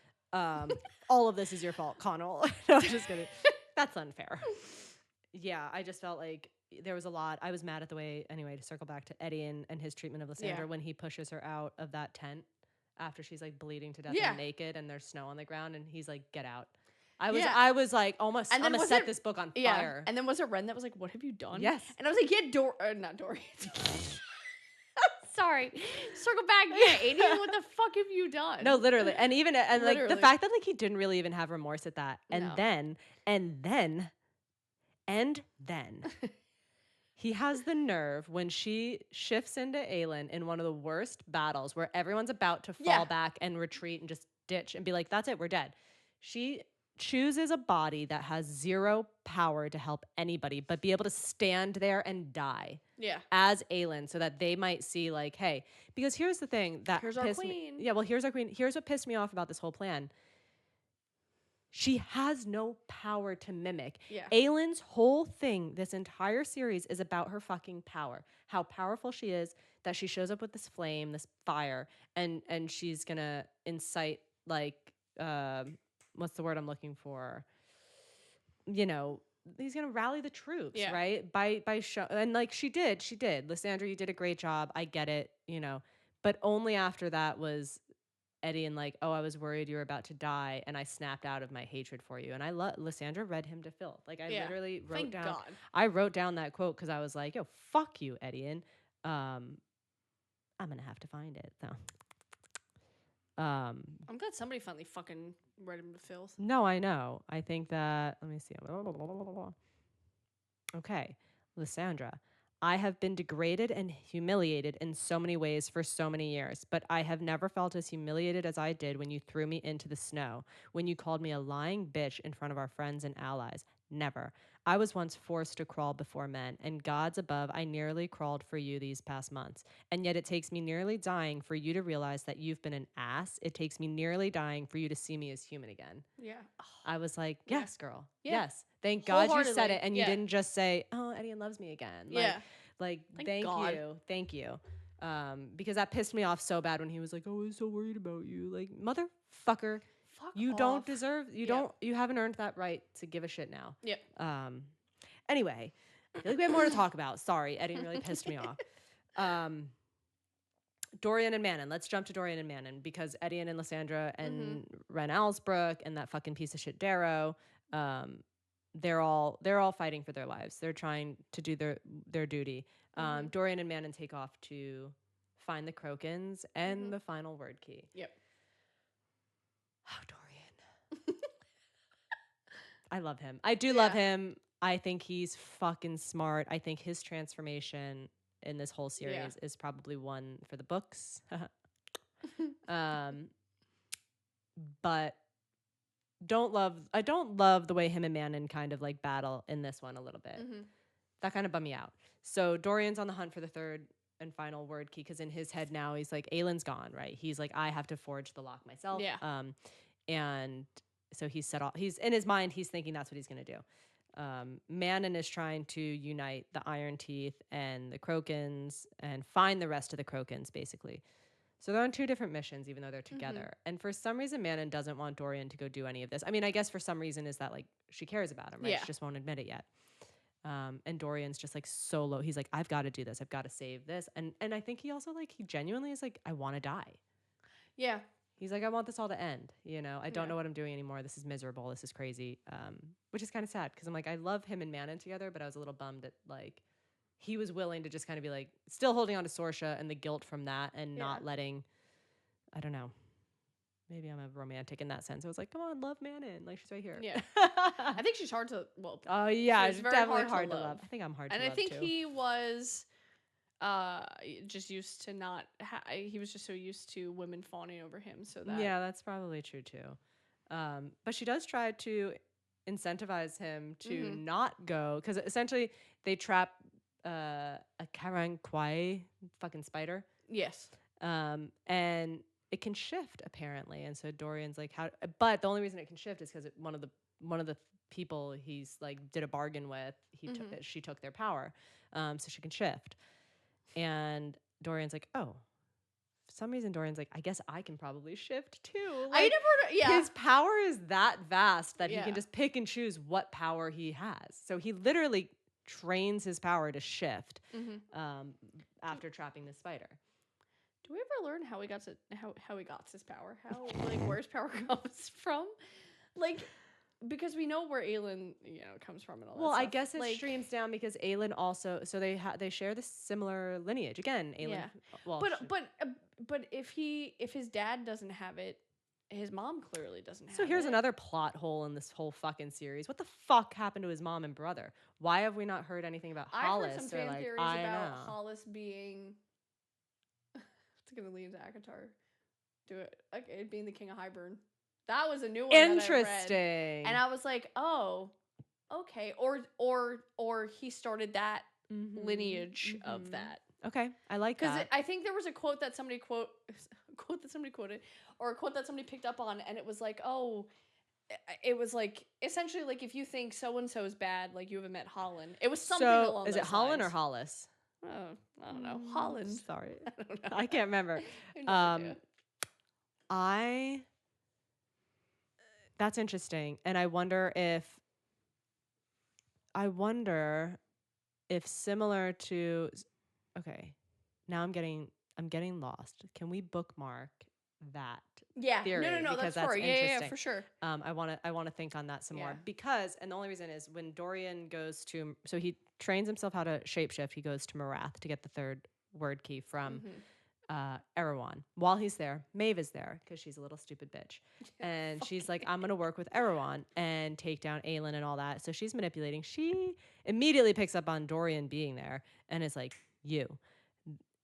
All of this is your fault, Connell. No, I'm just kidding. That's unfair. Yeah, I just felt like there was a lot. I was mad at the way, anyway, to circle back to Edion and his treatment of Lysandra when he pushes her out of that tent after she's like bleeding to death and naked and there's snow on the ground, and he's like, get out. I was like, almost, I'm gonna set this book on fire. And then was it Ren that was like, what have you done? Yes. And I was like, yeah, not Dory. Sorry. Circle back. Yeah, Aiden, what the fuck have you done? No, literally. And even, and like the Literally. fact that like he didn't really even have remorse at that. And No. then He has the nerve when she shifts into Aelin in one of the worst battles where everyone's about to fall Yeah. back and retreat and just ditch and be like, that's it, we're dead. She chooses a body that has zero power to help anybody, but be able to stand there and die Yeah. as Aelin so that they might see, like, hey, because here's the thing that Here's our pissed me. queen. Yeah, well, here's our queen. Here's what pissed me off about this whole plan. She has no power to mimic. Yeah. Aylin's whole thing, this entire series, is about her fucking power. How powerful she is, that she shows up with this flame, this fire, and she's gonna incite, like, what's the word I'm looking for? You know, he's gonna rally the troops, Yeah. right? By show, and like she did. Lysandra, you did a great job. I get it, you know, but only after that was Eddie and like, oh, I was worried you were about to die, and I snapped out of my hatred for you. And I Lysandra read him to filth. Like I literally wrote Thank down. God. I wrote down that quote because I was like, yo, fuck you, Eddie. And I'm gonna have to find it though. I'm glad somebody finally fucking read him to filth. No, I know. I think that. Let me see. Okay, Lysandra. I have been degraded and humiliated in so many ways for so many years, but I have never felt as humiliated as I did when you threw me into the snow, when you called me a lying bitch in front of our friends and allies. Never. I was once forced to crawl before men, and gods above, I nearly crawled for you these past months. And yet it takes me nearly dying for you to realize that you've been an ass. It takes me nearly dying for you to see me as human again. Yeah. I was like, Yeah. yes, girl. Yeah. Yes. Thank God you said Wholeheartedly. it and you didn't just say, oh, Eddie loves me again. Yeah. Like Thank thank God. you. Thank you. Because that pissed me off so bad when he was like, oh, I was so worried about you. Like, motherfucker, Fuck you off. don't deserve, Yep. You haven't earned that right to give a shit now. Yep. Anyway, I feel like we have more to talk about. Sorry, Eddie really pissed me off. Dorian and Manon. Let's jump to Dorian and Manon because Eddie and Lysandra and Ren Alsbrook and that fucking piece of shit Darrow, they're all fighting for their lives. They're trying to do their duty. Dorian and Manon take off to find the Crokins and the final word key. Yep. Oh, Dorian. I love him. I do love him. I think he's fucking smart. I think his transformation in this whole series is probably one for the books. But I don't love the way him and Manon kind of like battle in this one a little bit. That kind of bummed me out. So Dorian's on the hunt for the third and final word key because in his head now he's like, Aylin's gone, right? He's like, I have to forge the lock myself. Yeah. And so he's in his mind, he's thinking that's what he's going to do. Manon is trying to unite the Iron Teeth and the Crokins and find the rest of the Crokins, basically. So they're on two different missions, even though they're together. And for some reason, Manon doesn't want Dorian to go do any of this. I mean, I guess for some reason is that like she cares about him, right? Yeah. She just won't admit it yet. And Dorian's just like so low. He's like, I've got to do this. I've got to save this. And I think he also like he genuinely is like, I want to die. Yeah. He's like, I want this all to end. You know, I don't know what I'm doing anymore. This is miserable. This is crazy. Which is kind of sad because I'm like, I love him and Manon together, but I was a little bummed that like he was willing to just kind of be like, still holding on to Sorsha and the guilt from that and not letting, I don't know. Maybe I'm a romantic in that sense. I was like, come on, love Manon. Like she's right here. Yeah. I think she's hard to, well. Oh yeah, she's it's very definitely hard to hard to love. love. I think I'm hard and to love I think too. he was just used to not, he was just so used to women fawning over him. So that. Yeah, that's probably true too. But she does try to incentivize him to not go because essentially they trap a Karan Kwai fucking spider. Yes. And it can shift apparently, and so Dorian's like, how? But the only reason it can shift is because one of the people he's like did a bargain with, she took their power, so she can shift. And Dorian's like, oh. For some reason, Dorian's like, I guess I can probably shift too. Like, his power is that vast that he can just pick and choose what power he has. So he literally trains his power to shift after trapping the spider. Do we ever learn how he got how he got his power? How like where his power comes from? Like because we know where Aelin, comes from and all that. Well, stuff. I guess it like, streams down because Aelin also they share this similar lineage. Again, Aelin. Yeah. Well, but if his dad doesn't have it his mom clearly doesn't have So here's it. another plot hole in this whole fucking series. What the fuck happened to his mom and brother? Why have we not heard anything about I've Hollis? heard some or fan like, theories I about know. Hollis being. It's gonna lead into Akatar. Do it. Like it being the King of Highburn. That was a new one that I read, Interesting. and I was like, oh, okay. Or he started that lineage of that. Okay, I like Because that. I think there was a quote that somebody quoted, or a quote that somebody picked up on, and it was like, oh, it was like essentially like if you think so and so is bad, like you haven't met Holland. It was something So along is those it Holland or lines. Hollis? Oh, I don't know. Holland. Sorry, I don't know. I can't remember. I have no idea. That's interesting, and I wonder if similar to. Okay, now I'm getting lost. Can we bookmark that Yeah. theory? No. Because That's for it. Yeah, interesting. for sure. I want to think on that some more Yeah. because, and the only reason is when Dorian goes to, so he trains himself how to shapeshift. He goes to Marath to get the third word key from Erewhon. While he's there, Maeve is there because she's a little stupid bitch, and she's like, I'm gonna work with Erewhon and take down Aelin and all that. So she's manipulating. She immediately picks up on Dorian being there and is like, you.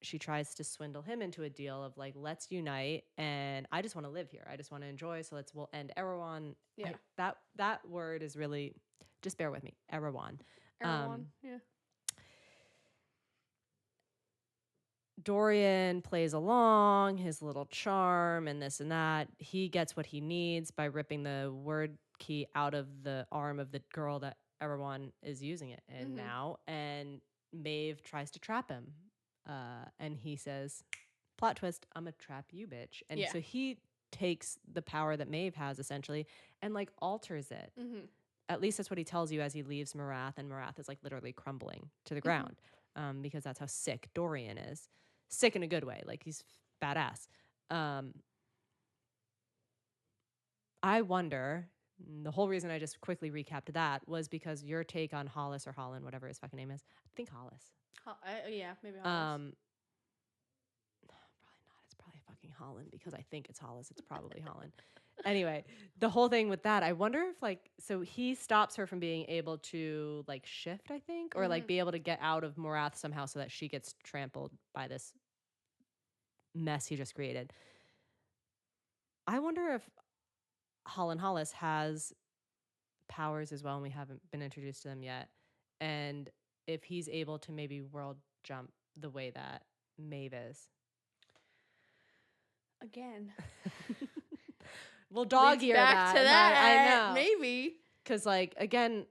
She tries to swindle him into a deal of like, let's unite, and I just want to live here. I just want to enjoy. So we'll end Erewhon. Yeah. That word is really, just bear with me, Erewhon. Erewhon. Yeah. Dorian plays along his little charm and this and that. He gets what he needs by ripping the word key out of the arm of the girl that Erewhon is using it in now, and Maeve tries to trap him. And he says, plot twist, I'm gonna trap you, bitch. And so he takes the power that Maeve has essentially and like alters it. At least that's what he tells you as he leaves Marath, and Marath is like literally crumbling to the ground because that's how sick Dorian is. Sick in a good way, like he's badass. I wonder, the whole reason I just quickly recapped that was because your take on Hollis or Holland, whatever his fucking name is, I think Hollis. Yeah, maybe Hollis. Probably not. It's probably fucking Holland because I think it's Hollis. It's probably Holland. Anyway, the whole thing with that, I wonder if like, so he stops her from being able to like shift, I think, or like be able to get out of Morath somehow so that she gets trampled by this mess he just created. I wonder if Hollis has powers as well, and we haven't been introduced to them yet. And if he's able to maybe world jump the way that Maeve is. Again. We'll dog ear back that. to that. I know. Maybe. Because, like, again,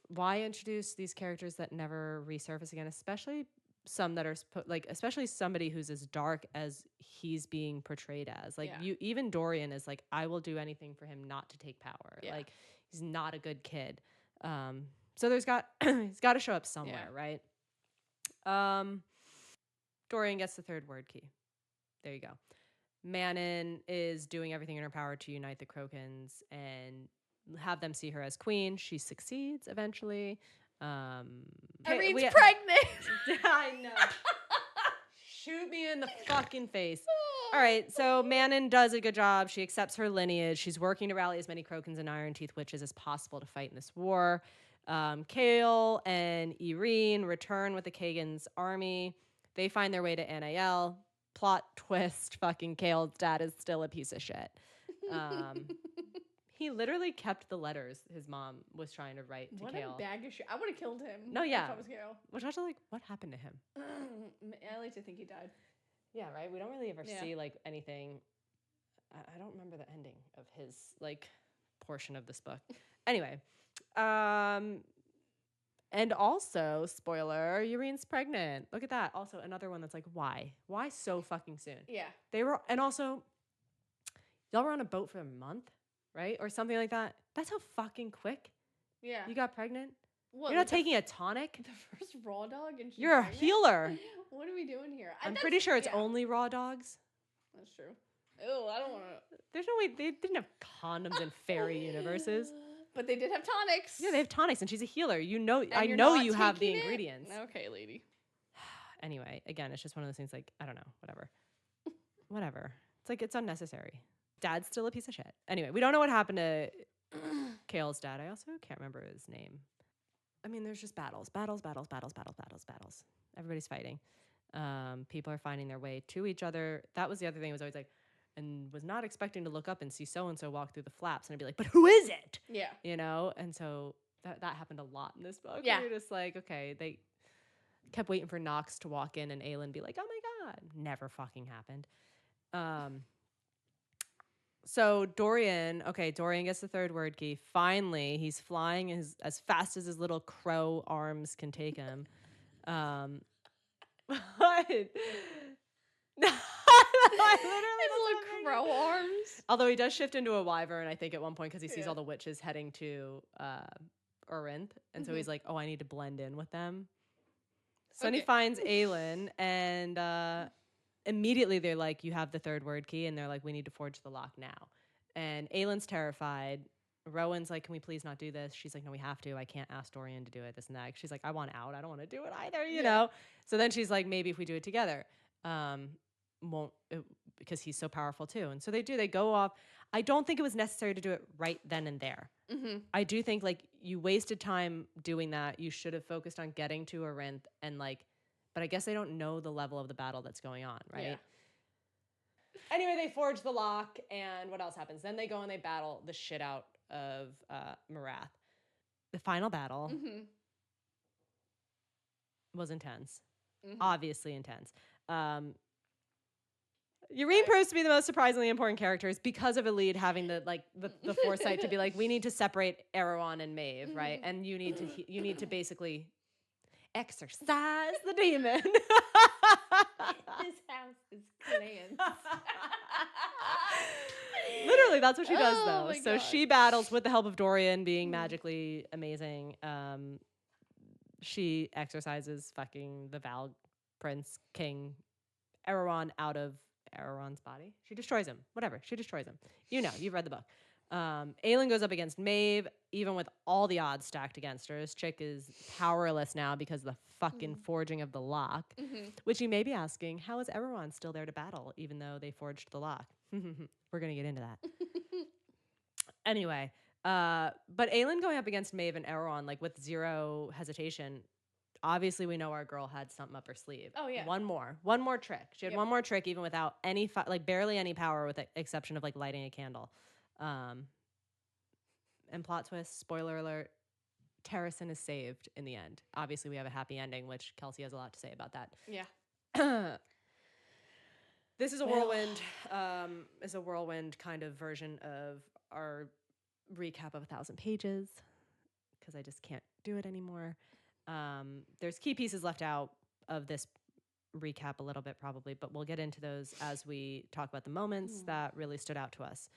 why introduce these characters that never resurface again, especially some that are, especially somebody who's as dark as he's being portrayed as. Like, even Dorian is like, I will do anything for him not to take power. Yeah. Like, he's not a good kid. So he's got to show up somewhere, right? Dorian gets the third word key. There you go. Manon is doing everything in her power to unite the Crokins and have them see her as queen. She succeeds eventually. Irene's pregnant. I know. Shoot me in the fucking face. All right, so Manon does a good job. She accepts her lineage. She's working to rally as many Crokins and Iron Teeth witches as possible to fight in this war. Kale and Irene return with the Kagan's army. They find their way to NAL. Plot twist, fucking Kale's dad is still a piece of shit. He literally kept the letters his mom was trying to write to Kale. What a bag of shit. I would have killed him. No, yeah. If I was Kale. Which I was like, what happened to him? I like to think he died. Yeah, right? We don't really ever see, like, anything. I don't remember the ending of his, like, portion of this book. Anyway. And also, spoiler, Irene's pregnant. Look at that. Also, another one that's like, why? Why so fucking soon? Yeah. And also, y'all were on a boat for a month, right? Or something like that. That's how fucking quick. Yeah. You got pregnant? What, you're not taking a tonic? The first raw dog? And you're a healer. What are we doing here? I'm pretty sure it's only raw dogs. That's true. Ew, I don't want to. There's no way. They didn't have condoms in fairy universes. But they did have tonics. Yeah, they have tonics, and she's a healer. You know, I know you have the ingredients. Okay, lady. Anyway, again, it's just one of those things like, I don't know, whatever. Whatever. It's like, it's unnecessary. Dad's still a piece of shit. Anyway, we don't know what happened to Kale's dad. I also can't remember his name. I mean, there's just battles. Everybody's fighting. People are finding their way to each other. That was the other thing. It was always like, and was not expecting to look up and see so-and-so walk through the flaps. And I'd be like, but who is it? Yeah. You know? And so that happened a lot in this book. Yeah. You're just like, okay, they kept waiting for Knox to walk in and Aelin be like, oh my God. Never fucking happened. So Dorian gets the third word key. Finally, he's flying as fast as his little crow arms can take him. What? His little crow arms. Although he does shift into a wyvern, I think, at one point because he sees all the witches heading to Orinth. And so he's like, oh, I need to blend in with them. So then he finds Aelin, and immediately they're like, you have the third word key. And they're like, we need to forge the lock now. And Aelin's terrified. Rowan's like, can we please not do this? She's like, no, we have to. I can't ask Dorian to do it, this and that. She's like, I want out. I don't want to do it either, you know? So then she's like, maybe if we do it together, because he's so powerful too. And so they do. They go off. I don't think it was necessary to do it right then and there. Mm-hmm. I do think, like, you wasted time doing that. You should have focused on getting to Orinth and, like, but I guess they don't know the level of the battle that's going on, right? Yeah. Anyway, they forge the lock, and what else happens? Then they go and they battle the shit out of Marath. The final battle was intense. Obviously intense. Yrene proves to be the most surprisingly important characters because of Elide having the foresight to be like, we need to separate Erewhon and Maeve, right? And you need to basically exorcise the demon. This house is cleansed. Literally, that's what she does, Oh though. my So God. she battles with the help of Dorian being magically amazing. She exorcises fucking the Val Prince King Erewhon out of Erewhon's body. She destroys him. Whatever. She destroys him. You know, you've read the book. Aelin goes up against Maeve, even with all the odds stacked against her. This chick is powerless now because of the fucking forging of the lock. Which you may be asking, how is Erewhon still there to battle, even though they forged the lock? We're going to get into that. Anyway, but Aelin going up against Maeve and Erewhon, like, with zero hesitation, obviously we know our girl had something up her sleeve. Oh, yeah. One more trick. She had one more trick, even without any, barely any power, with the exception of, like, lighting a candle. And plot twist, spoiler alert, Terrasen is saved in the end. Obviously, we have a happy ending, which Kelsi has a lot to say about that. Yeah. This is a whirlwind, kind of version of our recap of 1,000 pages, because I just can't do it anymore. There's key pieces left out of this recap a little bit, probably, but we'll get into those as we talk about the moments that really stood out to us.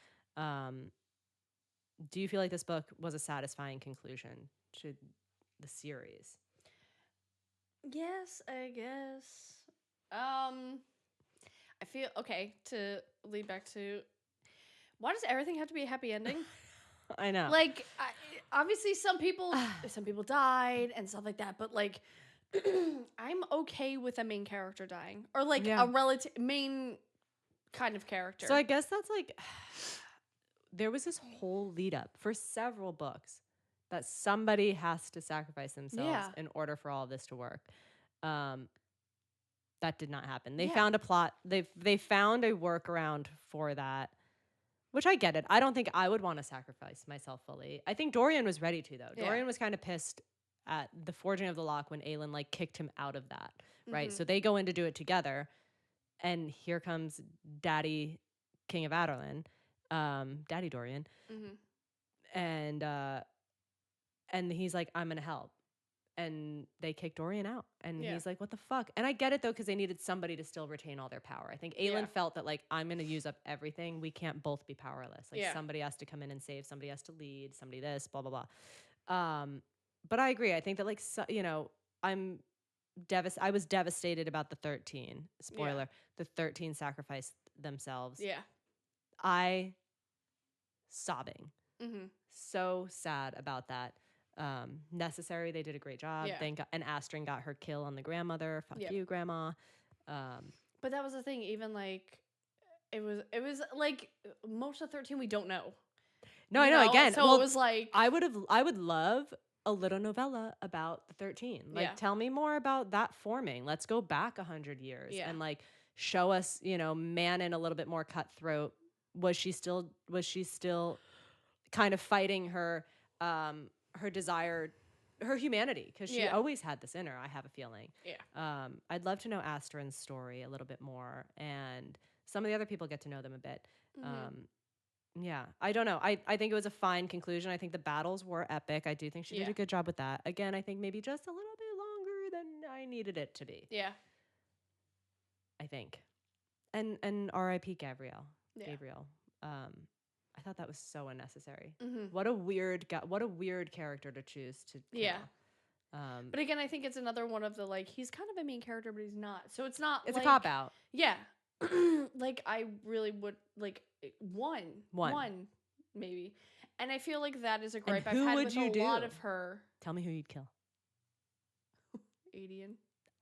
Do you feel like this book was a satisfying conclusion to the series? Yes, I guess. I feel okay to lead back to, why does everything have to be a happy ending? I know. Like, obviously some people died and stuff like that, but, like, I'm okay with a main character dying, or, like, a relative main kind of character. So I guess that's, like, there was this whole lead up for several books that somebody has to sacrifice themselves in order for all of this to work. That did not happen. They found a plot. They found a workaround for that, which I get it. I don't think I would want to sacrifice myself fully. I think Dorian was ready to, though. Yeah. Dorian was kind of pissed at the forging of the lock when Aelin, like, kicked him out of that, right? So they go in to do it together, and here comes Daddy King of Adarlan, Daddy Dorian, and he's like, I'm gonna help. And they kick Dorian out. And he's like, what the fuck? And I get it, though, because they needed somebody to still retain all their power. I think Aelin felt that, like, I'm going to use up everything. We can't both be powerless. Like, somebody has to come in and save. Somebody has to lead. Somebody this, blah, blah, blah. But I agree. I think that, like, you know, I was devastated about the 13. Spoiler. Yeah. The 13 sacrificed themselves. Yeah. I sobbing. So sad about that. Necessary, they did a great job. And Astrid got her kill on the grandmother. Fuck you, grandma. But that was the thing, even, like, it was like most of 13 we don't know. No, I know. Again, So well, it was like I would love a little novella about the 13. Like, Yeah. tell me more about that forming. Let's go back 100 years Yeah. and like show us, Manon a little bit more cutthroat. Was she still kind of fighting her desire, her humanity, because she Yeah. always had this in her, I have a feeling. Yeah. I'd love to know Astrid's story a little bit more, and some of the other people get to know them a bit. Mhm. Yeah, I don't know. I think it was a fine conclusion. I think the battles were epic. I do think she did Yeah. a good job with that. Again, I think maybe just a little bit longer than I needed it to be. Yeah. I think. And R.I.P. Gabrielle. Yeah. Gabriel. I thought that was so unnecessary. Mhm. What a weird character to choose to kill. Yeah. But again, I think it's another one of the like he's kind of a main character, but he's not. So it's not. It's like, a cop out. Yeah. Like I really would like one maybe, and I feel like that is a gripe I've who had would with you a lot do? of her. Tell me who you'd kill. Adian.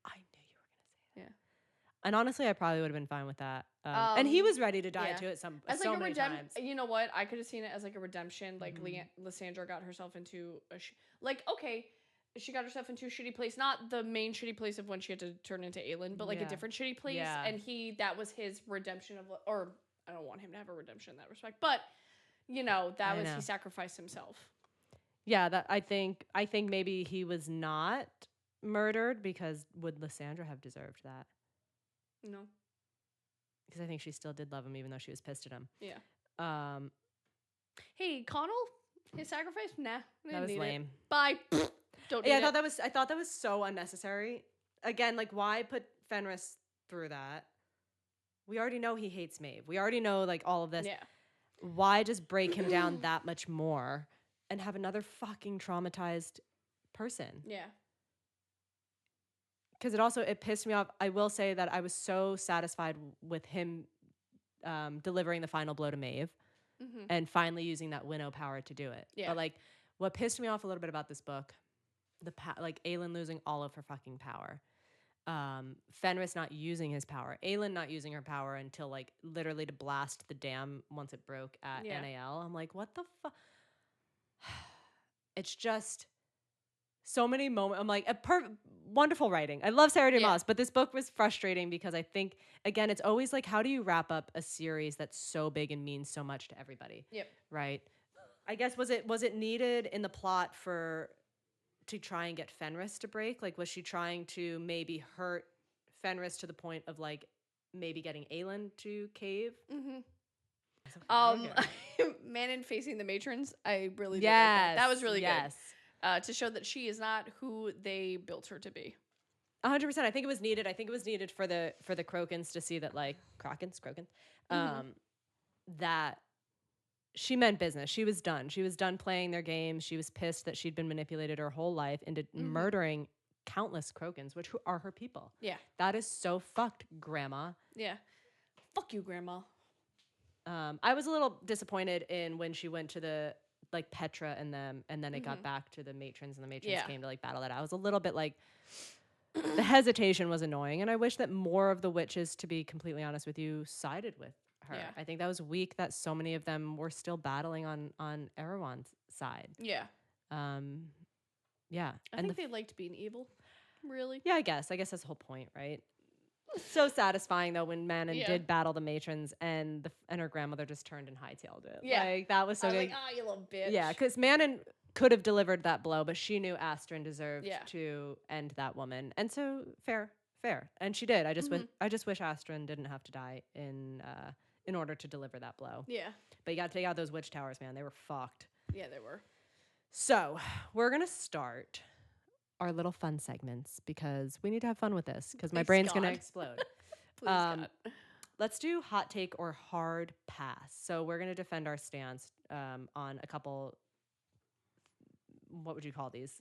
I knew you were gonna say that. Yeah. And honestly, I probably would have been fine with that. And he was ready to die yeah. too at some As so like a many times. You know what? I could have seen it as like a redemption. Like Lysandra got herself into okay, she got herself into a shitty place, not the main shitty place of when she had to turn into Aelin, but like a different shitty place. Yeah. And that was his redemption or I don't want him to have a redemption in that respect, but he sacrificed himself. Yeah, that I think maybe he was not murdered because would Lysandra have deserved that? No. Because I think she still did love him even though she was pissed at him. Yeah. Hey, Connell, his sacrifice? Nah, that was lame. Bye. Don't. Yeah, I thought that was so unnecessary. Again, like why put Fenris through that? We already know he hates Maeve. We already know like all of this. Yeah. Why just break him down that much more and have another fucking traumatized person? Yeah. Because it pissed me off. I will say that I was so satisfied with him delivering the final blow to Maeve and finally using that winnow power to do it. Yeah. But like, what pissed me off a little bit about this book, like Aelin losing all of her fucking power, Fenris not using his power, Aelin not using her power until like literally to blast the dam once it broke at NAL. I'm like, what the fuck? It's just so many moments. I'm like, wonderful writing. I love Sarah J. Maas, but this book was frustrating because I think, again, it's always like, how do you wrap up a series that's so big and means so much to everybody? Yep. Right. I guess was it needed in the plot to try and get Fenris to break? Like, was she trying to maybe hurt Fenris to the point of like maybe getting Aelin to cave? Manon facing the matrons, I really did like that. That was really good. To show that she is not who they built her to be. 100%. I think it was needed. I think it was needed for the Krokans to see that like Krokans, that she meant business. She was done. She was done playing their games. She was pissed that she'd been manipulated her whole life into murdering countless Krokans, which are her people. Yeah. That is so fucked, Grandma. Yeah. Fuck you, Grandma. I was a little disappointed in when she went to the like Petra and them, and then it got back to the matrons, and the matrons came to like battle that out. I was a little bit like the hesitation was annoying, and I wish that more of the witches, to be completely honest with you, sided with her. Yeah. I think that was weak that so many of them were still battling on Erewhon's side. Yeah. Yeah. I think they liked being evil. Really? Yeah, I guess that's the whole point, right? So satisfying though when Manon did battle the matrons and her grandmother just turned and hightailed it. Yeah, like that was so good. Like, you little bitch. Yeah, because Manon could have delivered that blow, but she knew Astrid deserved to end that woman, and so fair, and she did. I just wish Astrid didn't have to die in order to deliver that blow. Yeah, but you got to take out those witch towers, man. They were fucked. Yeah, they were. So we're gonna start our little fun segments because we need to have fun with this because my brain's going to explode. Please, God. Let's do hot take or hard pass. So we're going to defend our stance on a couple, what would you call these?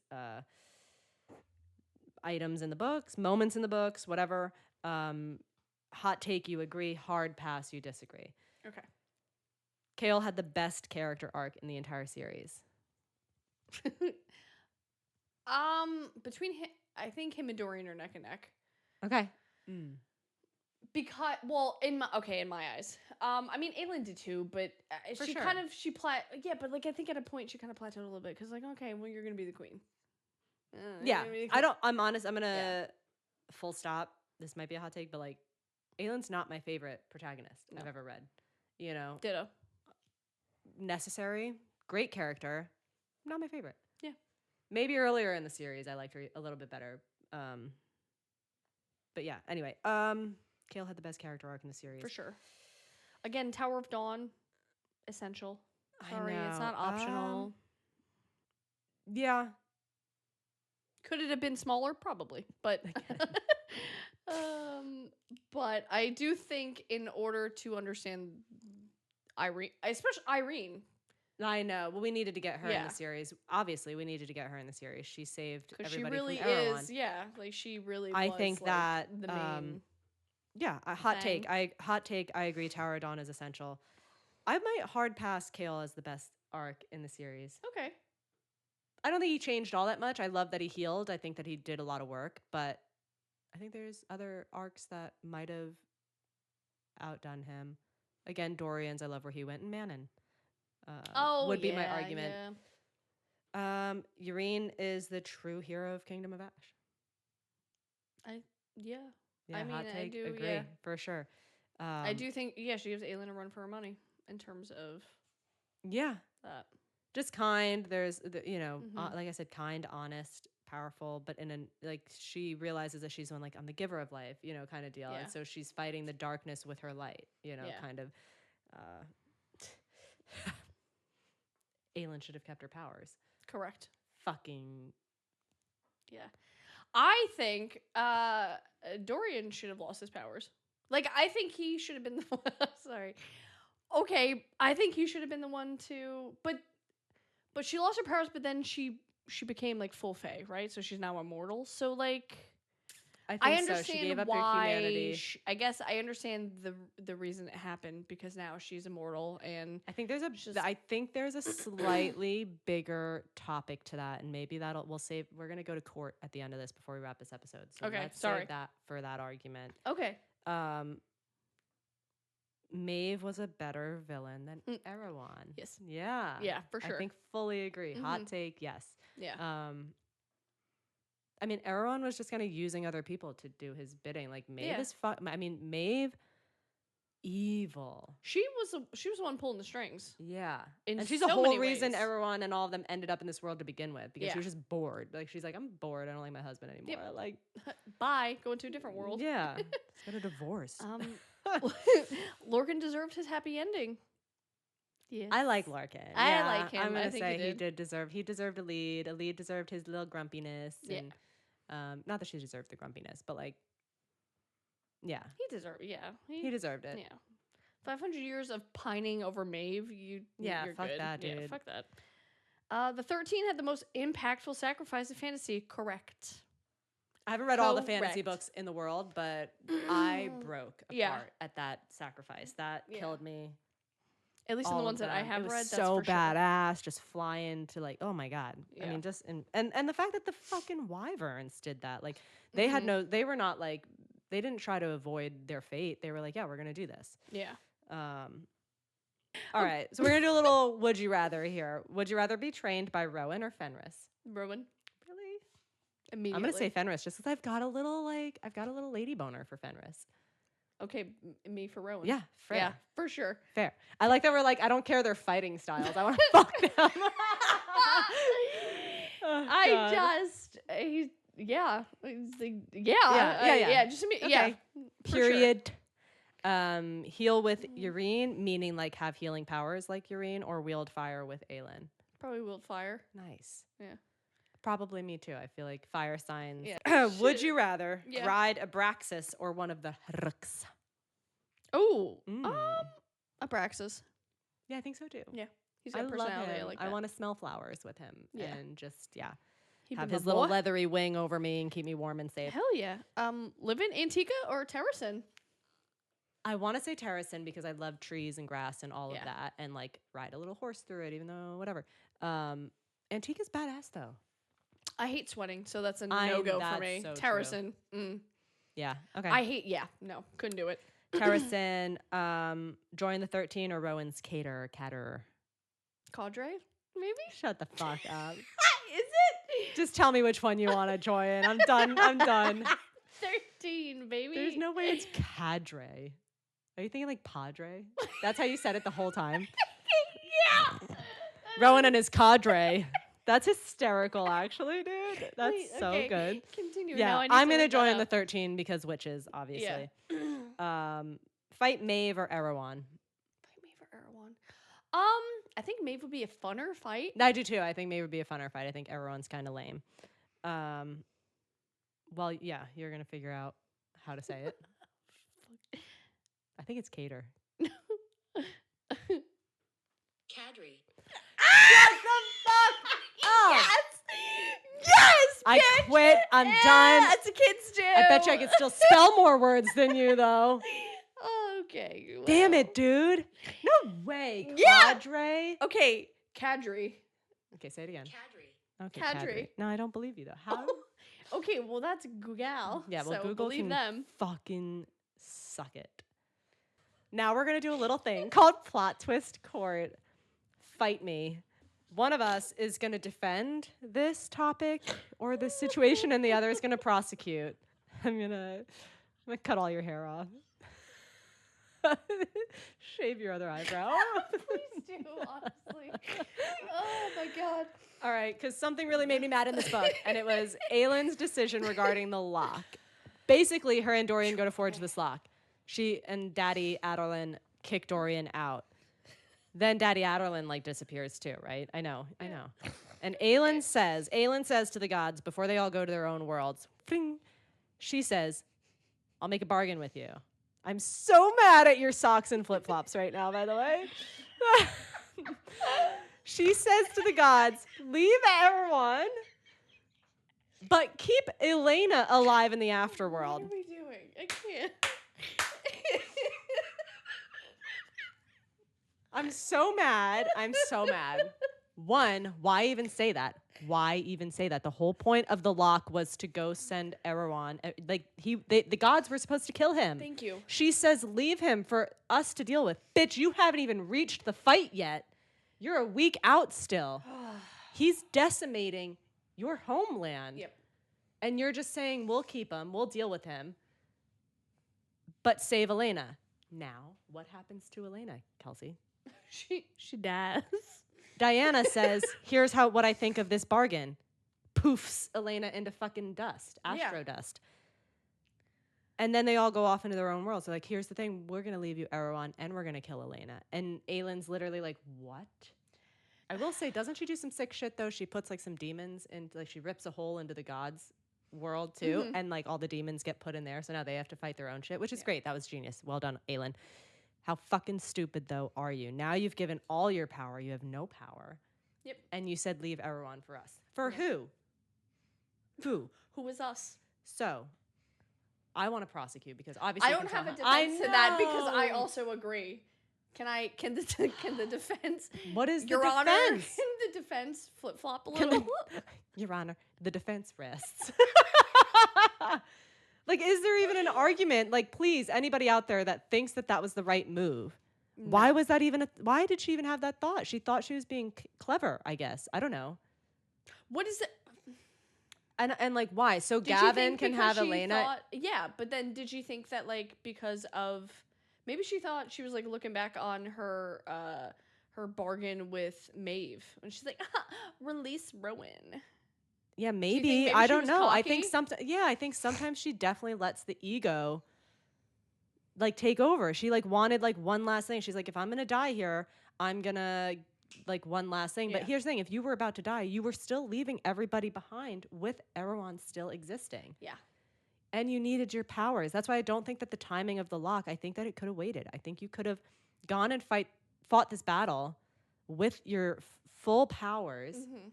Items in the books, moments in the books, whatever. Hot take, you agree. Hard pass, you disagree. Okay. Chaol had the best character arc in the entire series. Between him, I think him and Dorian are neck and neck. Okay. because in my eyes, I mean, Aelin did too, but For she sure. kind of but like I think at a point she kind of plateaued a little bit because like okay, well you're gonna be the queen. You're Yeah, gonna be the I queen. don't. I'm honest. I'm gonna Yeah. full stop. This might be a hot take, but like, Aelin's not my favorite protagonist No. I've ever read. You know, Ditto. necessary, great character, not my favorite. Yeah. Maybe earlier in the series I liked her a little bit better. But yeah. Anyway, Kale had the best character arc in the series For sure. Again, Tower of Dawn, essential. I Sorry, it's know. not optional. Yeah. Could it have been smaller? Probably, but but I do think in order to understand Irene, especially Irene, I know. Well, we needed to get her in Yeah. the series. Obviously, we needed to get her in the series. She saved because she everybody really from Erewhon. is, like she really I was think like that the main. yeah, a hot thing. take. I agree. Tower of Dawn is essential. I might hard pass Kale as the best arc in the series. Okay. I don't think he changed all that much. I love that he healed. I think that he did a lot of work, but I think there's other arcs that might have outdone him. Again, Dorian's. I love where he went, and Manon would be my argument. Yeah. Yrene is the true hero of Kingdom of Ash. Yeah. Yeah, I mean, hot take. I do. Agree Yeah. for sure. I do think. Yeah, she gives Aelin a run for her money in terms of Yeah, that. just kind. There's the, Mhm. like I said, kind, honest, powerful, but in a like she realizes that she's one like I'm the giver of life, kind of deal, Yeah. and so she's fighting the darkness with her light, Yeah. kind of. Aelin should have kept her powers. Correct. Fucking Yeah. I think Dorian should have lost his powers. Like I think he should have been the one. Sorry. Okay, I think he should have been the one to but she lost her powers but then she became like full fae, right? So she's now immortal. So like I I think so. understand She gave up her why humanity. I guess I understand the reason it happened because now she's immortal and I think there's I think there's a slightly bigger topic to that, and maybe we'll save. We're gonna go to court at the end of this before we wrap this episode. So Okay, let's sorry. save that for that argument. Okay. Maeve was a better villain than Erewhon. Yes. Yeah. Yeah, for sure. I think fully agree. Hot Mhm. take, yes. Yeah. I mean, Erewhon was just kind of using other people to do his bidding. Like Maeve Yeah. is I mean, Maeve, evil. She was the one pulling the strings. Yeah. In And she's so the whole many reason ways. Erewhon and all of them ended up in this world to begin with because Yeah. she was just bored. Like she's like, I'm bored. I don't like my husband anymore. Yep. Like, Bye. Go into a different world. yeah. Let's get a divorce. Lorcan deserved his happy ending. Yes. I like Larkin. I like him. I'm gonna I think say he did. he deserved a lead. A lead deserved his little grumpiness. Yeah. And not that she deserved the grumpiness, but like, yeah. He deserved He deserved it. Yeah. 500 years of pining over Maeve, you're fuck good. that, dude. Yeah, fuck that. The 13 had the most impactful sacrifice in fantasy. Correct. I haven't read all the fantasy Correct. books in the world, but I broke apart Yeah. at that sacrifice. That killed me. At least in All the of ones that I them. have It was read, so that's for sure. badass, just flying to like, oh my god. I Yeah. mean, just and the fact that the fucking wyverns did that, like they had they were not like they didn't try to avoid their fate. They were like, yeah, we're gonna do this. Yeah. All right, so we're gonna do a little would you rather here. Would you rather be trained by Rowan or Fenris? Rowan. Really? Immediately. I'm gonna say Fenris just because I've got a little lady boner for Fenris. Okay, me for Rowan. Yeah, fair. Yeah, for sure. Fair. I like that we're like, I don't care their fighting styles. I want to fuck them. Oh, God. Yeah. Just Okay. yeah. For sure. Period. Heal with Yrene, meaning like have healing powers like Yrene, or wield fire with Aelin. Probably wield fire. Nice. Yeah. Probably me too. I feel like fire signs. Yeah. Would you rather Yeah. ride Abraxas or one of the Hrks? Oh, Abraxas. Yeah, I think so too. Yeah, he's I got love personality. him. I like that. I want to smell flowers with him Yeah. and just He'd have be his my little boy. leathery wing over me and keep me warm and safe. Hell yeah. Live in Antigua or Terracin? I want to say Terracin because I love trees and grass and all Yeah. of that, and like ride a little horse through it, even though whatever. Antigua's badass though. I hate sweating, so that's a no go for me. So Terracin. Yeah, Yeah. Okay. No, couldn't do it. Kerrison, join the 13 or Rowan's caterer. Cadre, maybe? Shut the fuck up. Is it? Just tell me which one you want to join. I'm done. I'm done. 13, baby. There's no way it's cadre. Are you thinking like padre? That's how you said it the whole time. Yeah. Rowan and his cadre. That's hysterical, actually, dude. That's Wait, so okay. good. Continue. Yeah, Now I need I'm to gonna look that join the up. 13 because witches, obviously. Fight Maeve or Erewhon. Fight Maeve or Erewhon? I think Maeve would be a funner fight. I do too. I think Maeve would be a funner fight. I think Erewhon's kind of lame. Well, yeah, you're gonna figure out how to say it. I think it's cater. Cadre. Shut the fuck up! Yes! I bitch! quit. I'm done. That's a kids do. I bet you I could still spell more words than you, though. Okay. Damn well. it, dude. No way. Yeah. Cadre. Okay, cadre. Okay, say it again. Cadre. Okay, Cadre. No, I don't believe you, though. How? Okay, well that's Google. Yeah, well, so Google believe can them. fucking suck it. Now we're going to do a little thing called Plot Twist Court. Fight me. One of us is going to defend this topic or this situation, and the other is going to prosecute. I'm gonna cut all your hair off. Shave your other eyebrow. Please do, honestly. Oh my god. All right, because something really made me mad in this book, and it was Aylin's decision regarding the lock. Basically, her and Dorian go to forge this lock. She and Daddy Aderlin kick Dorian out. Then Daddy Aderlin like disappears too, right? I know. And Aelin says to the gods before they all go to their own worlds, "Fing," she says, "I'll make a bargain with you." I'm so mad at your socks and flip-flops right now, by the way. She says to the gods, "Leave everyone, but keep Elena alive in the afterworld." What are we doing? I can't. I'm so mad. One, why even say that? The whole point of the lock was to go send Erewhon. The gods were supposed to kill him. Thank you. She says, "Leave him for us to deal with." Bitch, you haven't even reached the fight yet. You're a week out still. He's decimating your homeland. Yep. And you're just saying, "We'll keep him. We'll deal with him. But save Elena." Now, what happens to Elena, Kelsi? She dies. Diana says, "Here's what I think of this bargain." Poofs Elena into fucking dust, astro dust. And then they all go off into their own worlds. So like, here's the thing: we're gonna leave you Erewhon, and we're gonna kill Elena. And Aylin's literally like, "What?" I will say, doesn't she do some sick shit though? She puts like some demons and like she rips a hole into the gods' world too, and like all the demons get put in there. So now they have to fight their own shit, which is great. That was genius. Well done, Aylin. How fucking stupid, though, are you? Now you've given all your power. You have no power. Yep. And you said leave Erewhon for us. For who? Who? Who was us? So, I want to prosecute because obviously I don't have a defense to that because I also agree. Can the defense? What is Your the Honor, defense? can the defense flip flop a little? Your Honor, the defense rests. Like, is there even an argument? Like, please, anybody out there that thinks that was the right move, why was that even? Why did she even have that thought? She thought she was being clever, I guess. I don't know. What is it? And like, why? So Did you Gavin think can because have she Elena. thought- yeah, but then did you think that like because of maybe she thought she was like looking back on her her bargain with Maeve and she's like release Rowan. Yeah, think maybe. maybe I she don't was know. I cocky? think I think sometimes she definitely lets the ego like take over. She like wanted like one last thing. She's like, if I'm gonna die here, I'm gonna like one last thing. But Yeah. here's the thing: if you were about to die, you were still leaving everybody behind with Erewhon still existing. Yeah. And you needed your powers. That's why I don't think that the timing of the lock. I think that it could have waited. I think you could have gone and fought this battle with your full powers. Mm-hmm.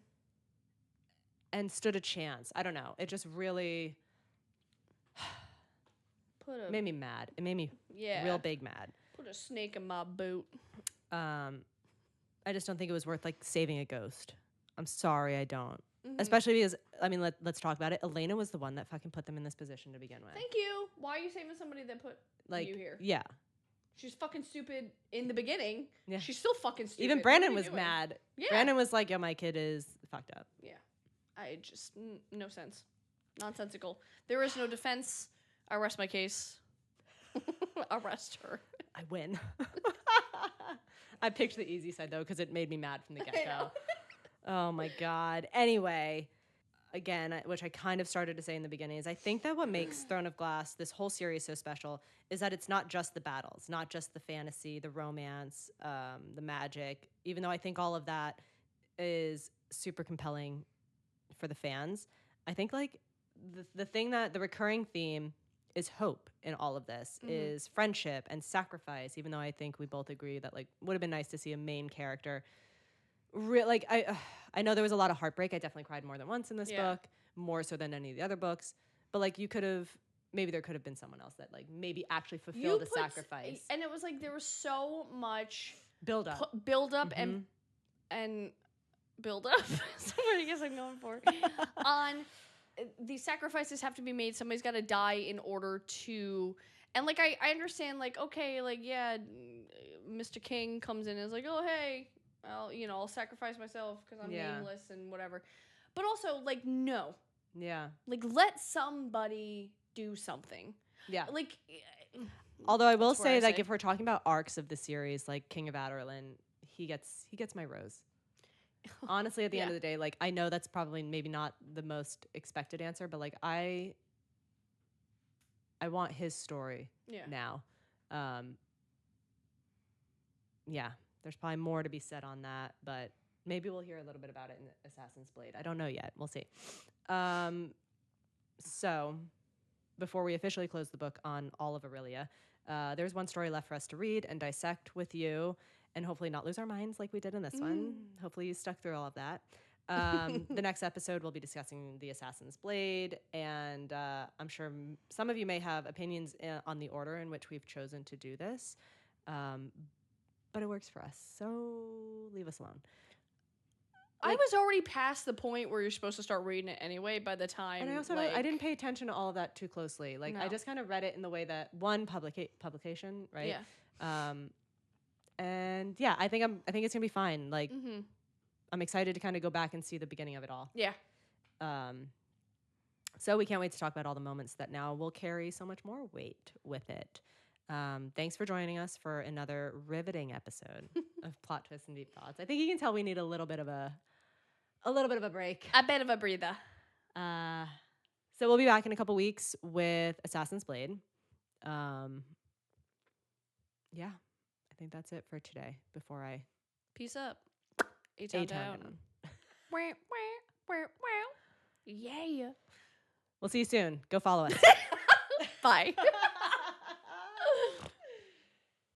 And stood a chance. I don't know. It just really made me mad. It made me real big mad. Put a snake in my boot. I just don't think it was worth like saving a ghost. I'm sorry, I don't. Especially because, I mean, let's talk about it. Elena was the one that fucking put them in this position to begin with. Thank you. Why are you saving somebody that put Like, you here? yeah. She's fucking stupid in the beginning. Yeah. She's still fucking stupid. Even What Brandon are we was doing? mad. Yeah. Brandon was like, yo, my kid is fucked up. Yeah. I just, no sense. Nonsensical. There is no defense. I rest my case. Arrest her. I win. I picked the easy side, though, because it made me mad from the get-go. Oh, my God. Anyway, again, which I kind of started to say in the beginning, is I think that what makes Throne of Glass, this whole series, so special is that it's not just the battles, not just the fantasy, the romance, the magic, even though I think all of that is super compelling for the fans. I think, like, the thing that the recurring theme is hope in all of this, is friendship and sacrifice, even though I think we both agree that, like, would have been nice to see a main character. Like, I know there was a lot of heartbreak. I definitely cried more than once in this book, more so than any of the other books. But, like, maybe there could have been someone else that, like, maybe actually fulfilled a sacrifice. And it was like there was so much Build up. Build up and build up. That's what I guess I'm going for. On these sacrifices have to be made. Somebody's got to die in order to. And, like, I understand, like, okay, like, yeah, Mr. King comes in and is like, oh, hey, I'll sacrifice myself because I'm nameless and whatever. But also, like, no. Yeah. Like, let somebody do something. Yeah. Like, although I will say, like, if we're talking about arcs of the series, like King of Adarlan, he gets my rose. Honestly, at the end of the day, like, I know that's probably maybe not the most expected answer, but, like, I want his story now. Yeah, there's probably more to be said on that, but maybe we'll hear a little bit about it in Assassin's Blade. I don't know yet. We'll see. So, before we officially close the book on all of Aurelia, there's one story left for us to read and dissect with you, and hopefully not lose our minds like we did in this one. Hopefully you stuck through all of that. The next episode, we'll be discussing the Assassin's Blade, and I'm sure some of you may have opinions on the order in which we've chosen to do this, but it works for us, so leave us alone. I was already past the point where you're supposed to start reading it anyway by the time. And I also I didn't pay attention to all of that too closely. Like, I just kind of read it in the way that publication, right? Yeah. And yeah, I think it's gonna be fine. Like, I'm excited to kind of go back and see the beginning of it all. Yeah. So we can't wait to talk about all the moments that now will carry so much more weight with it. Thanks for joining us for another riveting episode of Plot Twists and Deep Thoughts. I think you can tell we need a little bit of a break. A bit of a breather. So we'll be back in a couple weeks with Assassin's Blade. Yeah, I think that's it for today before I Peace up. A-town down. Yeah. We'll see you soon. Go follow us. Bye.